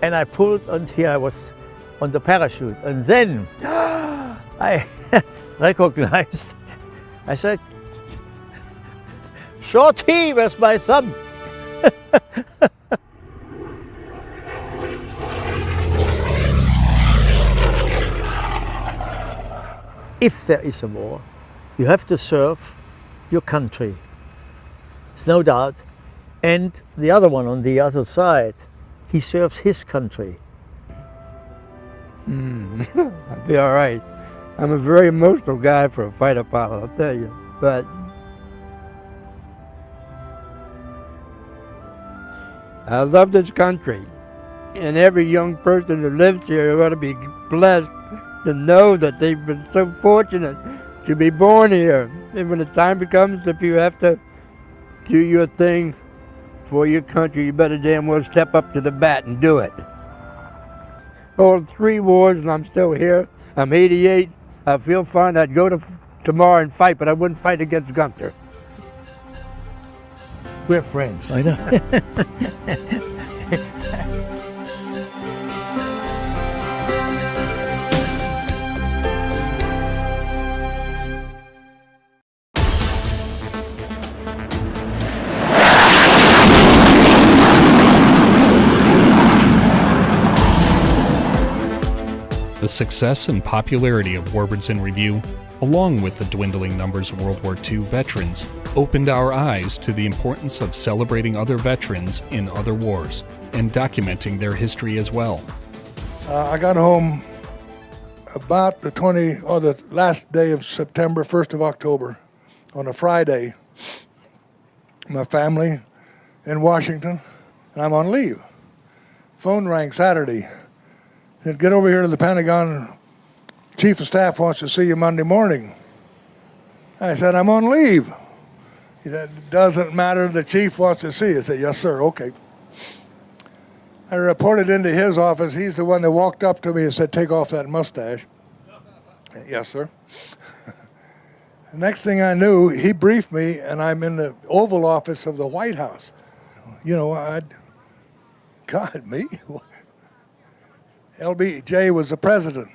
and I pulled, and here I was on the parachute. And then I recognized, I said, "Shorty, where's my thumb?" If there is a war, you have to serve your country. There's no doubt. And the other one on the other side, he serves his country. I'll be all right. I'm a very emotional guy for a fighter pilot, I'll tell you. But I love this country. And every young person who lives here ought to be blessed to know that they've been so fortunate to be born here. And when the time comes, if you have to do your thing for your country, you better damn well step up to the bat and do it. Oh, 3 wars and I'm still here. I'm 88. I feel fine. I'd go to tomorrow and fight, but I wouldn't fight against Gunther. We're friends. I know. The success and popularity of Warbirds in Review, along with the dwindling numbers of World War II veterans, opened our eyes to the importance of celebrating other veterans in other wars and documenting their history as well. I got home about the last day of September, 1st of October, on a Friday. My family in Washington, and I'm on leave. Phone rang Saturday. Said, get over here to the Pentagon. Chief of Staff wants to see you Monday morning. I said, I'm on leave. He said, doesn't matter, the chief wants to see you. I said, yes, sir, okay. I reported into his office. He's the one that walked up to me and said, take off that mustache. Yes, sir. The next thing I knew, he briefed me, and I'm in the Oval Office of the White House. You know, God, me? LBJ was the president.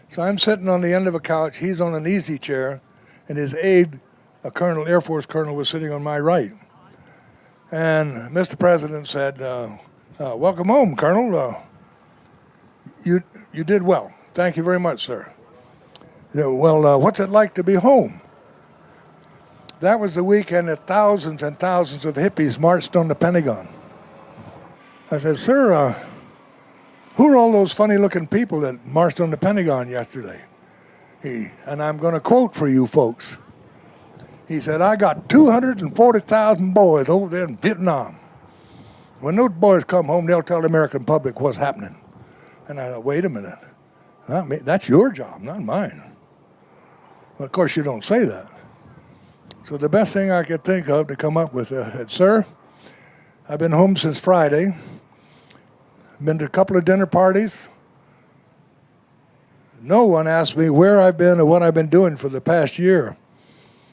So I'm sitting on the end of a couch. He's on an easy chair, and his aide, a colonel, Air Force colonel, was sitting on my right. And Mr. President said, welcome home, Colonel. You did well. Thank you very much, sir. He said, well, what's it like to be home? That was the weekend that thousands and thousands of hippies marched on the Pentagon. I said, sir, who are all those funny-looking people that marched on the Pentagon yesterday? And I'm going to quote for you folks. He said, I got 240,000 boys over there in Vietnam. When those boys come home, they'll tell the American public what's happening. And I thought, wait a minute. That's your job, not mine. Well, of course, you don't say that. So the best thing I could think of to come up with said, sir, I've been home since Friday. Been to a couple of dinner parties. No one asked me where I've been or what I've been doing for the past year.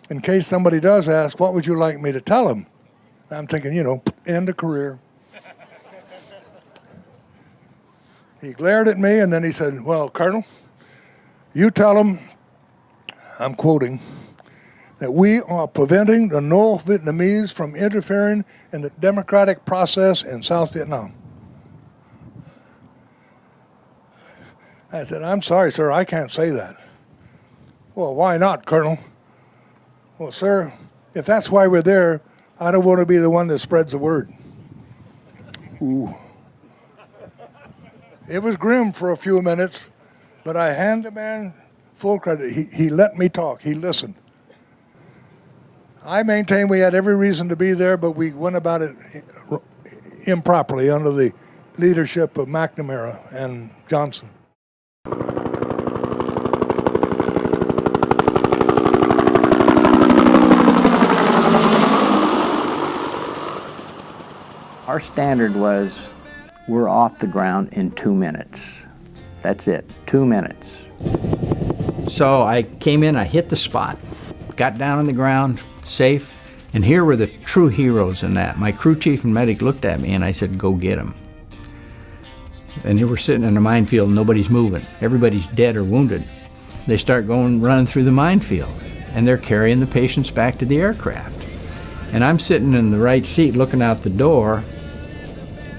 In case somebody does ask, what would you like me to tell them? I'm thinking, end of career. He glared at me, and then he said, well, Colonel, you tell them, I'm quoting, that we are preventing the North Vietnamese from interfering in the democratic process in South Vietnam. I said, I'm sorry, sir, I can't say that. Well, why not, Colonel? Well, sir, if that's why we're there, I don't want to be the one that spreads the word. Ooh. It was grim for a few minutes, but I hand the man full credit. He let me talk. He listened. I maintain we had every reason to be there, but we went about it improperly under the leadership of McNamara and Johnson. Our standard was, we're off the ground in 2 minutes. That's it, 2 minutes. So I came in, I hit the spot, got down on the ground, safe, and here were the true heroes in that. My crew chief and medic looked at me and I said, go get them. And they were sitting in a minefield, nobody's moving. Everybody's dead or wounded. They start running through the minefield, and they're carrying the patients back to the aircraft. And I'm sitting in the right seat looking out the door,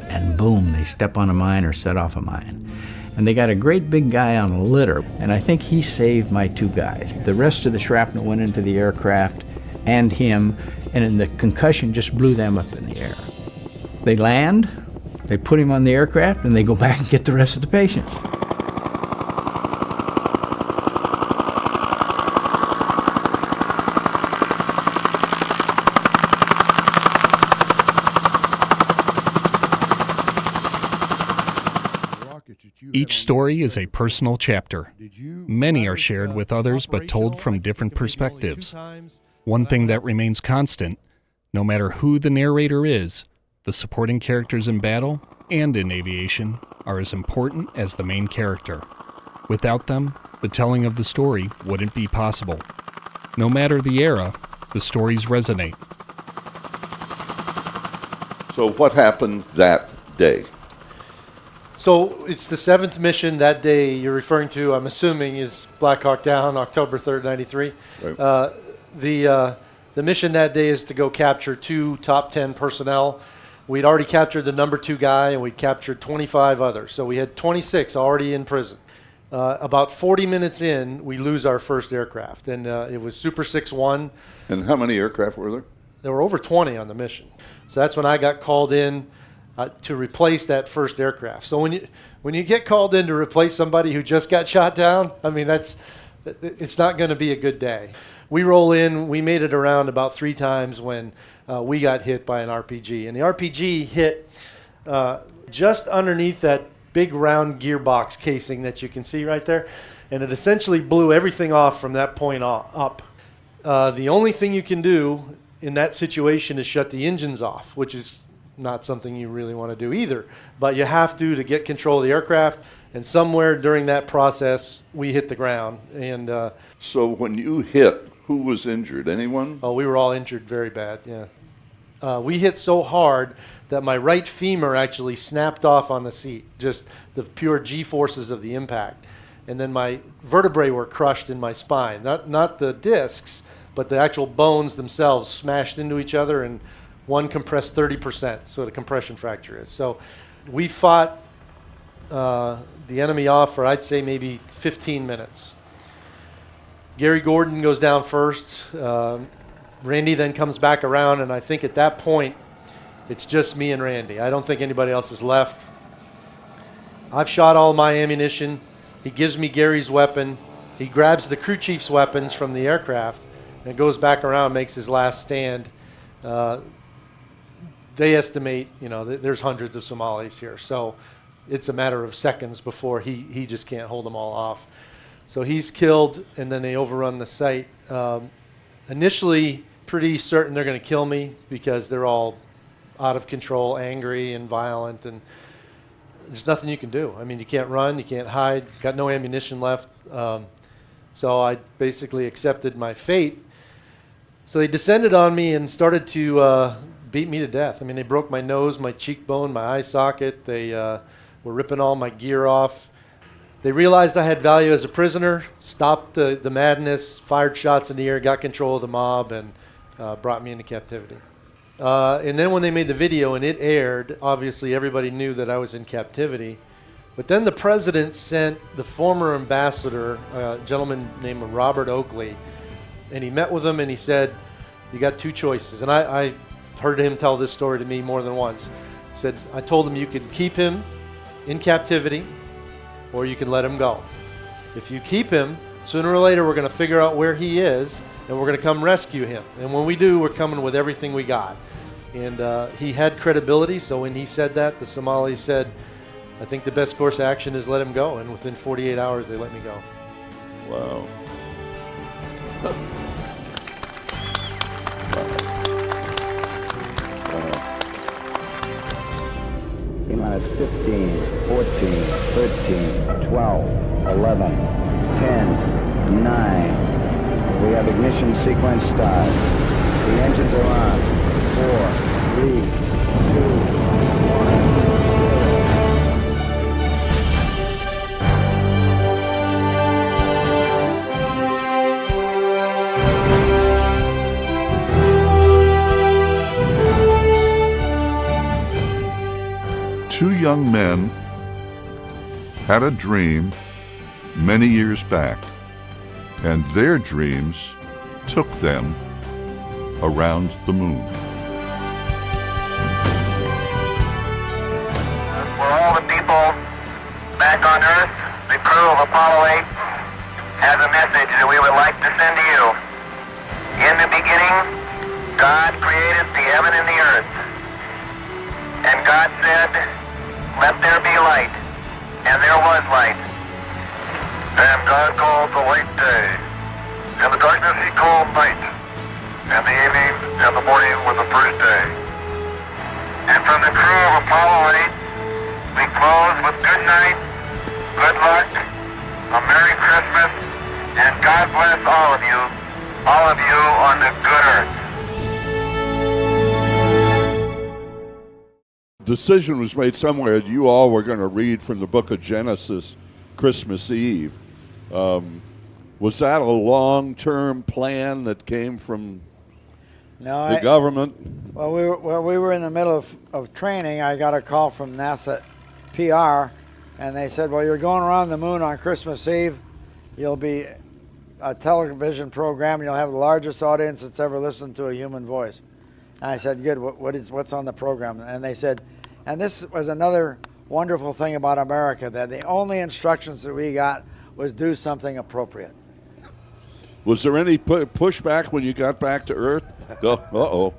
and boom, they step on a mine or set off a mine. And they got a great big guy on a litter, and I think he saved my 2 guys. The rest of the shrapnel went into the aircraft and him, and the concussion just blew them up in the air. They land, they put him on the aircraft, and they go back and get the rest of the patients. Each story is a personal chapter. Many are shared with others but told from different perspectives. One thing that remains constant, no matter who the narrator is, the supporting characters in battle and in aviation are as important as the main character. Without them, the telling of the story wouldn't be possible. No matter the era, the stories resonate. So what happened that day? So it's the 7th mission that day you're referring to, I'm assuming, is Black Hawk Down, October 3rd, 93. Right. The mission that day is to go capture 2 top 10 personnel. We'd already captured the number 2 guy, and we'd captured 25 others. So we had 26 already in prison. About 40 minutes in, we lose our first aircraft, and it was Super 6-1. And how many aircraft were there? There were over 20 on the mission. So that's when I got called in to replace that first aircraft. So when you get called in to replace somebody who just got shot down, I mean, that's it's not going to be a good day. We roll in, we made it around about 3 times when we got hit by an RPG. And the RPG hit just underneath that big round gearbox casing that you can see right there. And it essentially blew everything off from that point up. The only thing you can do in that situation is shut the engines off, which is not something you really want to do either. But you have to get control of the aircraft. And somewhere during that process, we hit the ground. And so when you hit, who was injured? Anyone? Oh, we were all injured very bad, yeah. We hit so hard that my right femur actually snapped off on the seat, just the pure G-forces of the impact. And then my vertebrae were crushed in my spine. Not the discs, but the actual bones themselves smashed into each other, and one compressed 30%, so the compression fracture is. So we fought the enemy off for, I'd say, maybe 15 minutes. Gary Gordon goes down first. Randy then comes back around, and I think at that point, it's just me and Randy. I don't think anybody else is left. I've shot all my ammunition. He gives me Gary's weapon. He grabs the crew chief's weapons from the aircraft and goes back around, makes his last stand. They estimate, there's hundreds of Somalis here. So it's a matter of seconds before he just can't hold them all off. So he's killed, and then they overrun the site. Initially, pretty certain they're going to kill me because they're all out of control, angry and violent, and there's nothing you can do. I mean, you can't run, you can't hide, got no ammunition left. So I basically accepted my fate. So they descended on me and started to beat me to death. I mean, they broke my nose, my cheekbone, my eye socket. They were ripping all my gear off. They realized I had value as a prisoner, stopped the madness, fired shots in the air, got control of the mob, and brought me into captivity. And then when they made the video and it aired, obviously everybody knew that I was in captivity. But then the president sent the former ambassador, a gentleman named Robert Oakley, and he met with him and he said, you got 2 choices. And I heard him tell this story to me more than once. He said, I told him you could keep him in captivity or you can let him go. If you keep him, sooner or later we're going to figure out where he is and we're going to come rescue him. And when we do, we're coming with everything we got. And he had credibility, so when he said that, the Somalis said, I think the best course of action is let him go. And within 48 hours, they let me go. Wow. T-minus 15, 14, 13, 12, 11, 10, 9. We have ignition sequence start. The engines are on. 4, 3, 2, 1. Two young men had a dream many years back, and their dreams took them around the moon. For all the people back on Earth, the crew of Apollo 8 has a message that we would like to send to you. In the beginning, God created the heaven and the earth. And God said, let there be light. And there was light. And God called the light day. And the darkness he called night. And the evening and the morning was the first day. And from the crew of Apollo 8, we close with good night, good luck, a Merry Christmas, and God bless all of you on the good earth. Decision was made somewhere that you all were going to read from the book of Genesis Christmas Eve. Was that a long-term plan that came from the government? Well, we were in the middle of training. I got a call from NASA PR, and they said, well, you're going around the moon on Christmas Eve. You'll be a television program. You'll have the largest audience that's ever listened to a human voice. And I said, good, what's on the program? And they said, and this was another wonderful thing about America, that the only instructions that we got was do something appropriate. Was there any pushback when you got back to Earth? Uh-oh.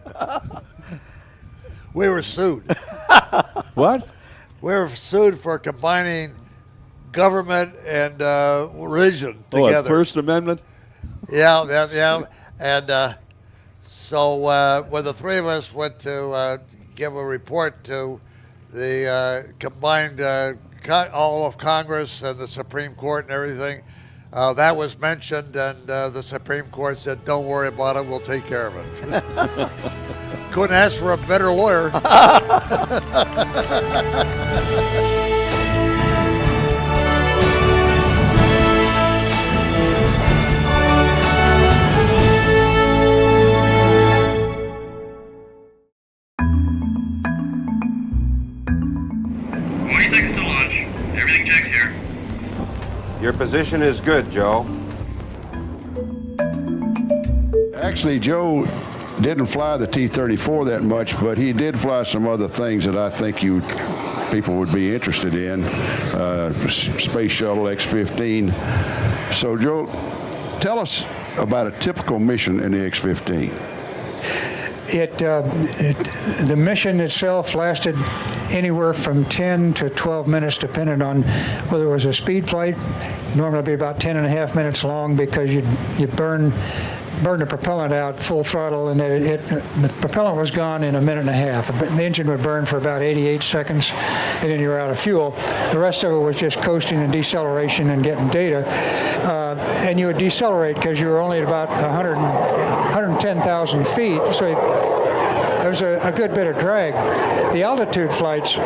We were sued. What? We were sued for combining government and religion together. Oh, First Amendment? Yeah. And so when the three of us went to give a report to the combined all of Congress and the Supreme Court and everything, that was mentioned, and the Supreme Court said, "Don't worry about it, we'll take care of it." Couldn't ask for a better lawyer. Your position is good, Joe. Actually, Joe didn't fly the T-34 that much, but he did fly some other things that I think people would be interested in. Space Shuttle X-15. So, Joe, tell us about a typical mission in the X-15. The mission itself lasted anywhere from 10 to 12 minutes, depending on whether it was a speed flight. Normally it'd be about 10 and a half minutes long, because you burn the propellant out full throttle, and the propellant was gone in a minute and a half. The engine would burn for about 88 seconds, and then you're out of fuel. The rest of it was just coasting and deceleration and getting data. And you would decelerate because you were only at about 110,000 feet, so there was a good bit of drag. The altitude flights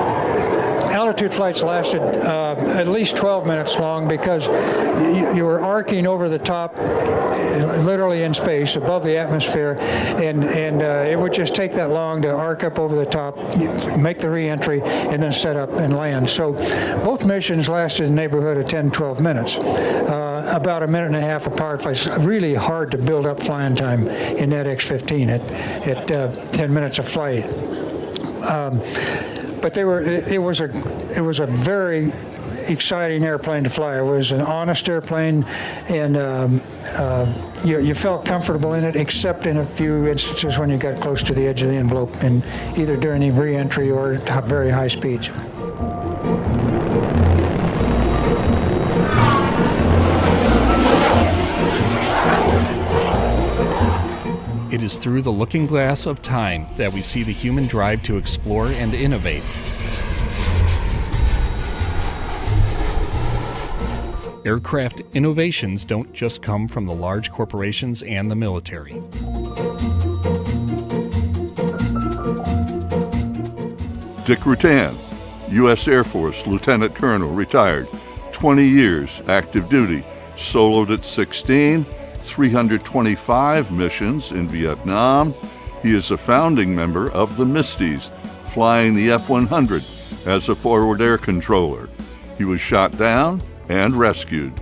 lasted at least 12 minutes long, because you were arcing over the top, literally in space, above the atmosphere, and it would just take that long to arc up over the top, make the re-entry, and then set up and land. So both missions lasted in the neighborhood of 10, 12 minutes. About a minute and a half apart. It's really hard to build up flying time in that X-15 at 10 minutes of flight. But it was a very exciting airplane to fly. It was an honest airplane, and you felt comfortable in it, except in a few instances when you got close to the edge of the envelope, and either during the re-entry or at very high speeds. It is through the looking glass of time that we see the human drive to explore and innovate. Aircraft innovations don't just come from the large corporations and the military. Dick Rutan, U.S. Air Force Lieutenant Colonel, retired, 20 years active duty, soloed at 16, 325 missions in Vietnam. He is a founding member of the Misties, flying the F-100 as a forward air controller. He was shot down and rescued,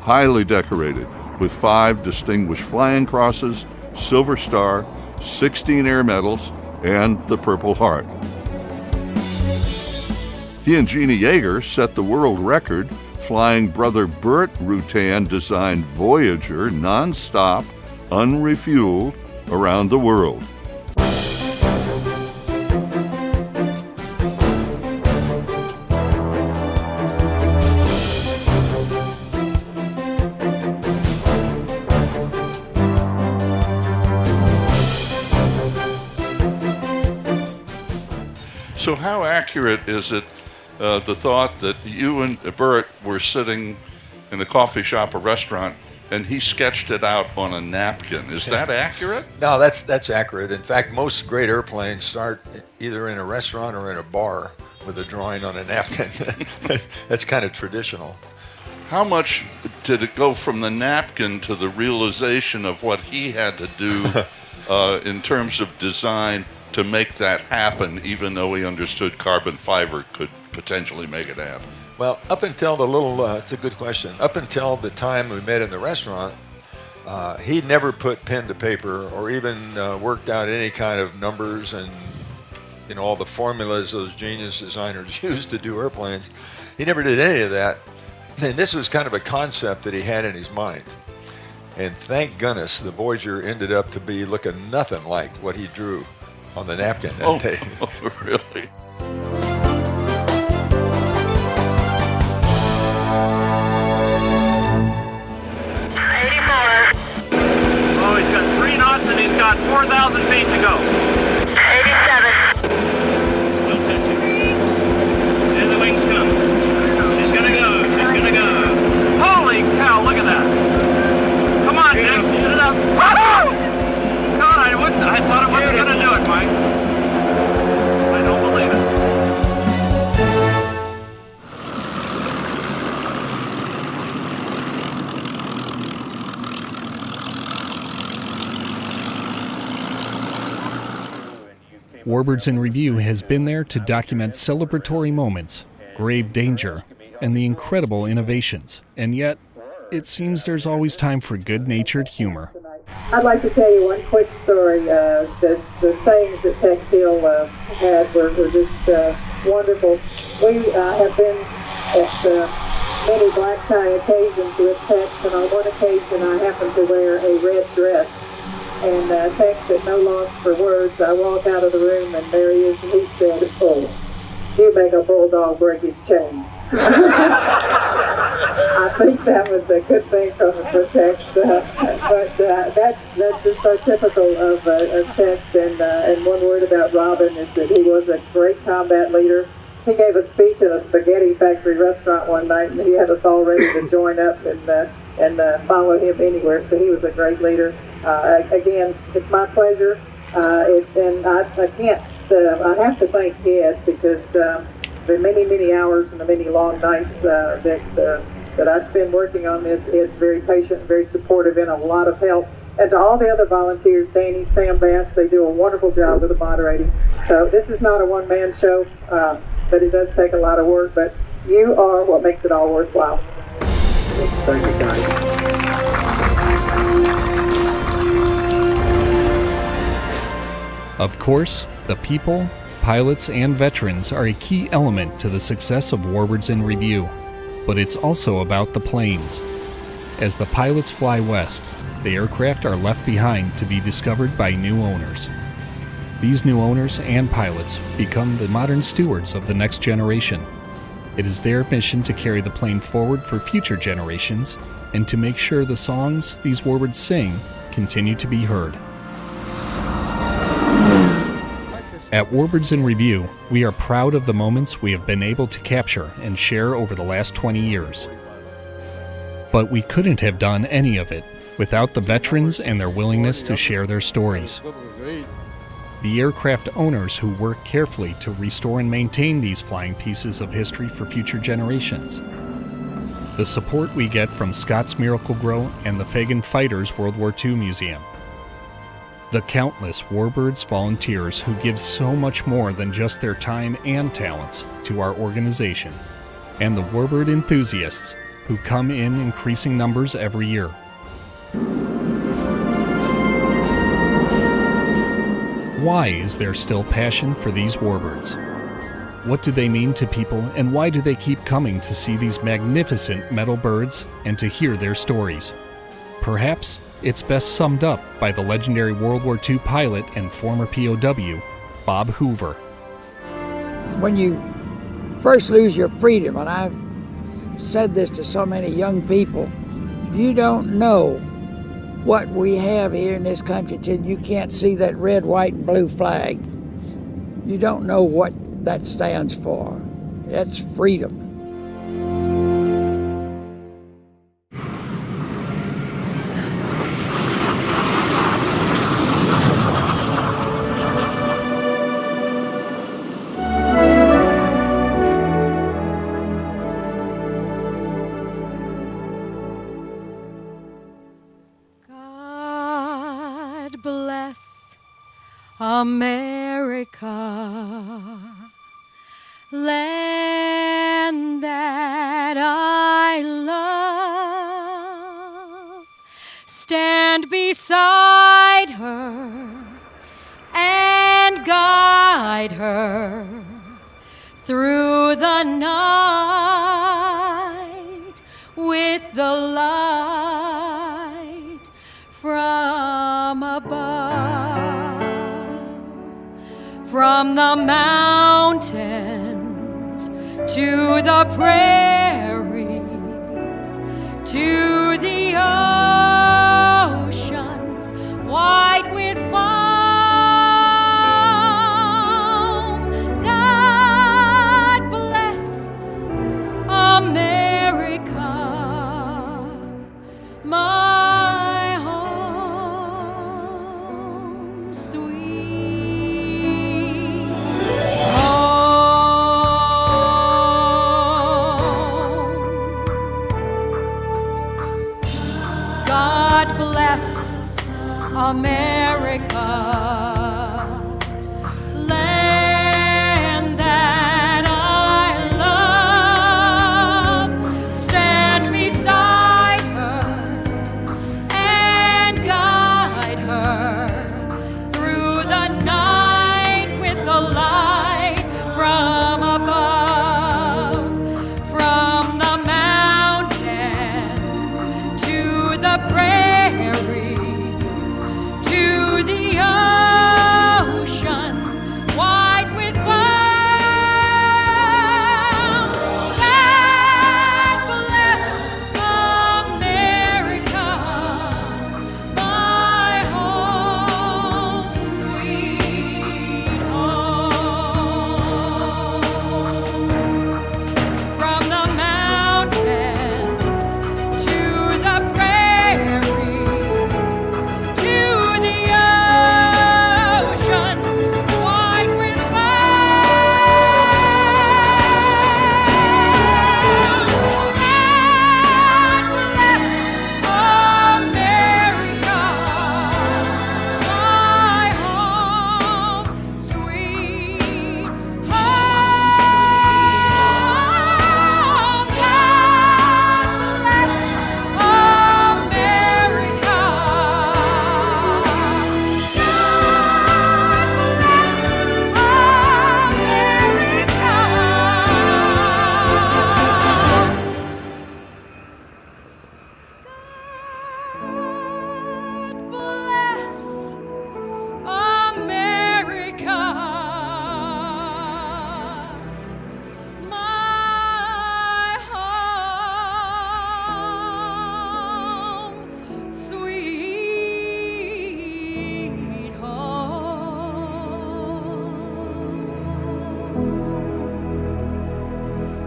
highly decorated with 5 Distinguished Flying Crosses, Silver Star, 16 Air Medals, and the Purple Heart. He and Jeannie Yeager set the world record flying brother Burt Rutan-designed Voyager non-stop, unrefueled, around the world. So how accurate is it, the thought that you and Burt were sitting in a coffee shop or restaurant and he sketched it out on a napkin? Is that accurate? No, that's accurate. In fact, most great airplanes start either in a restaurant or in a bar with a drawing on a napkin. That's kind of traditional. How much did it go from the napkin to the realization of what he had to do in terms of design to make that happen, even though he understood carbon fiber could potentially make it happen? Well, up until it's a good question. Up until the time we met in the restaurant, he never put pen to paper or even worked out any kind of numbers and all the formulas those genius designers used to do airplanes. He never did any of that. And this was kind of a concept that he had in his mind. And thank goodness the Voyager ended up to be looking nothing like what he drew on the napkin that day. Oh, really? Oh, he's got 3 knots and he's got 4,000 feet to go. 87. Still touching. And the wings come. She's gonna go. She's gonna go. Holy cow, look at that. Come on, Nick. Get it up. Woohoo! God, I thought it wasn't gonna do it, Mike. I don't believe it. Warbirds in Review has been there to document celebratory moments, grave danger, and the incredible innovations. And yet, it seems there's always time for good-natured humor. I'd like to tell you one quick story. The sayings that Tex Hill had were just wonderful. We have been at many black tie occasions with Tex, and on one occasion I happened to wear a red dress. And Tex, at no loss for words, I walked out of the room, and there he is, and he said, "Oh, you make a bulldog break his chain." I think that was a good thing for Tex, but that's just so typical of Tex. And one word about Robin is that he was a great combat leader. He gave a speech in a spaghetti factory restaurant one night, and he had us all ready to join up and follow him anywhere. So he was a great leader. Again, it's my pleasure, and I can't. I have to thank Ed because the many hours and the many long nights that I spend working on this. Ed's very patient, very supportive, and a lot of help. And to all the other volunteers, Danny, Sam Bass, they do a wonderful job with the moderating. So this is not a one-man show, but it does take a lot of work. But you are what makes it all worthwhile. Thank you, guys. Of course, the people, pilots, and veterans are a key element to the success of Warbirds in Review, but it's also about the planes. As the pilots fly west, the aircraft are left behind to be discovered by new owners. These new owners and pilots become the modern stewards of the next generation. It is their mission to carry the plane forward for future generations and to make sure the songs these warbirds sing continue to be heard. At Warbirds in Review, we are proud of the moments we have been able to capture and share over the last 20 years. But we couldn't have done any of it without the veterans and their willingness to share their stories. The aircraft owners who work carefully to restore and maintain these flying pieces of history for future generations. The support we get from Scott's Miracle-Gro and the Fagan Fighters World War II Museum. The countless Warbirds volunteers who give so much more than just their time and talents to our organization. And the Warbird enthusiasts who come in increasing numbers every year. Why is there still passion for these warbirds? What do they mean to people, and why do they keep coming to see these magnificent metal birds and to hear their stories? Perhaps it's best summed up by the legendary World War II pilot and former POW, Bob Hoover. When you first lose your freedom, and I've said this to so many young people, you don't know what we have here in this country till you can't see that red, white, and blue flag. You don't know what that stands for. That's freedom. America, land that I love, stand beside her and guide her through the night with the light above, from the mountains to the prairies, to the oceans white with foam. God bless America, my home, sweet home. God bless America, land that I love. Stand beside her and guide her through the night with the light from above, from the mountains to the prairies, to the oceans white with foam. God bless America, my home, sweet home. From the mountains to the prairies, to the oceans white with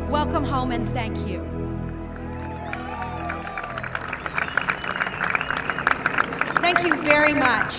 welcome home and thank you. Thank you very much.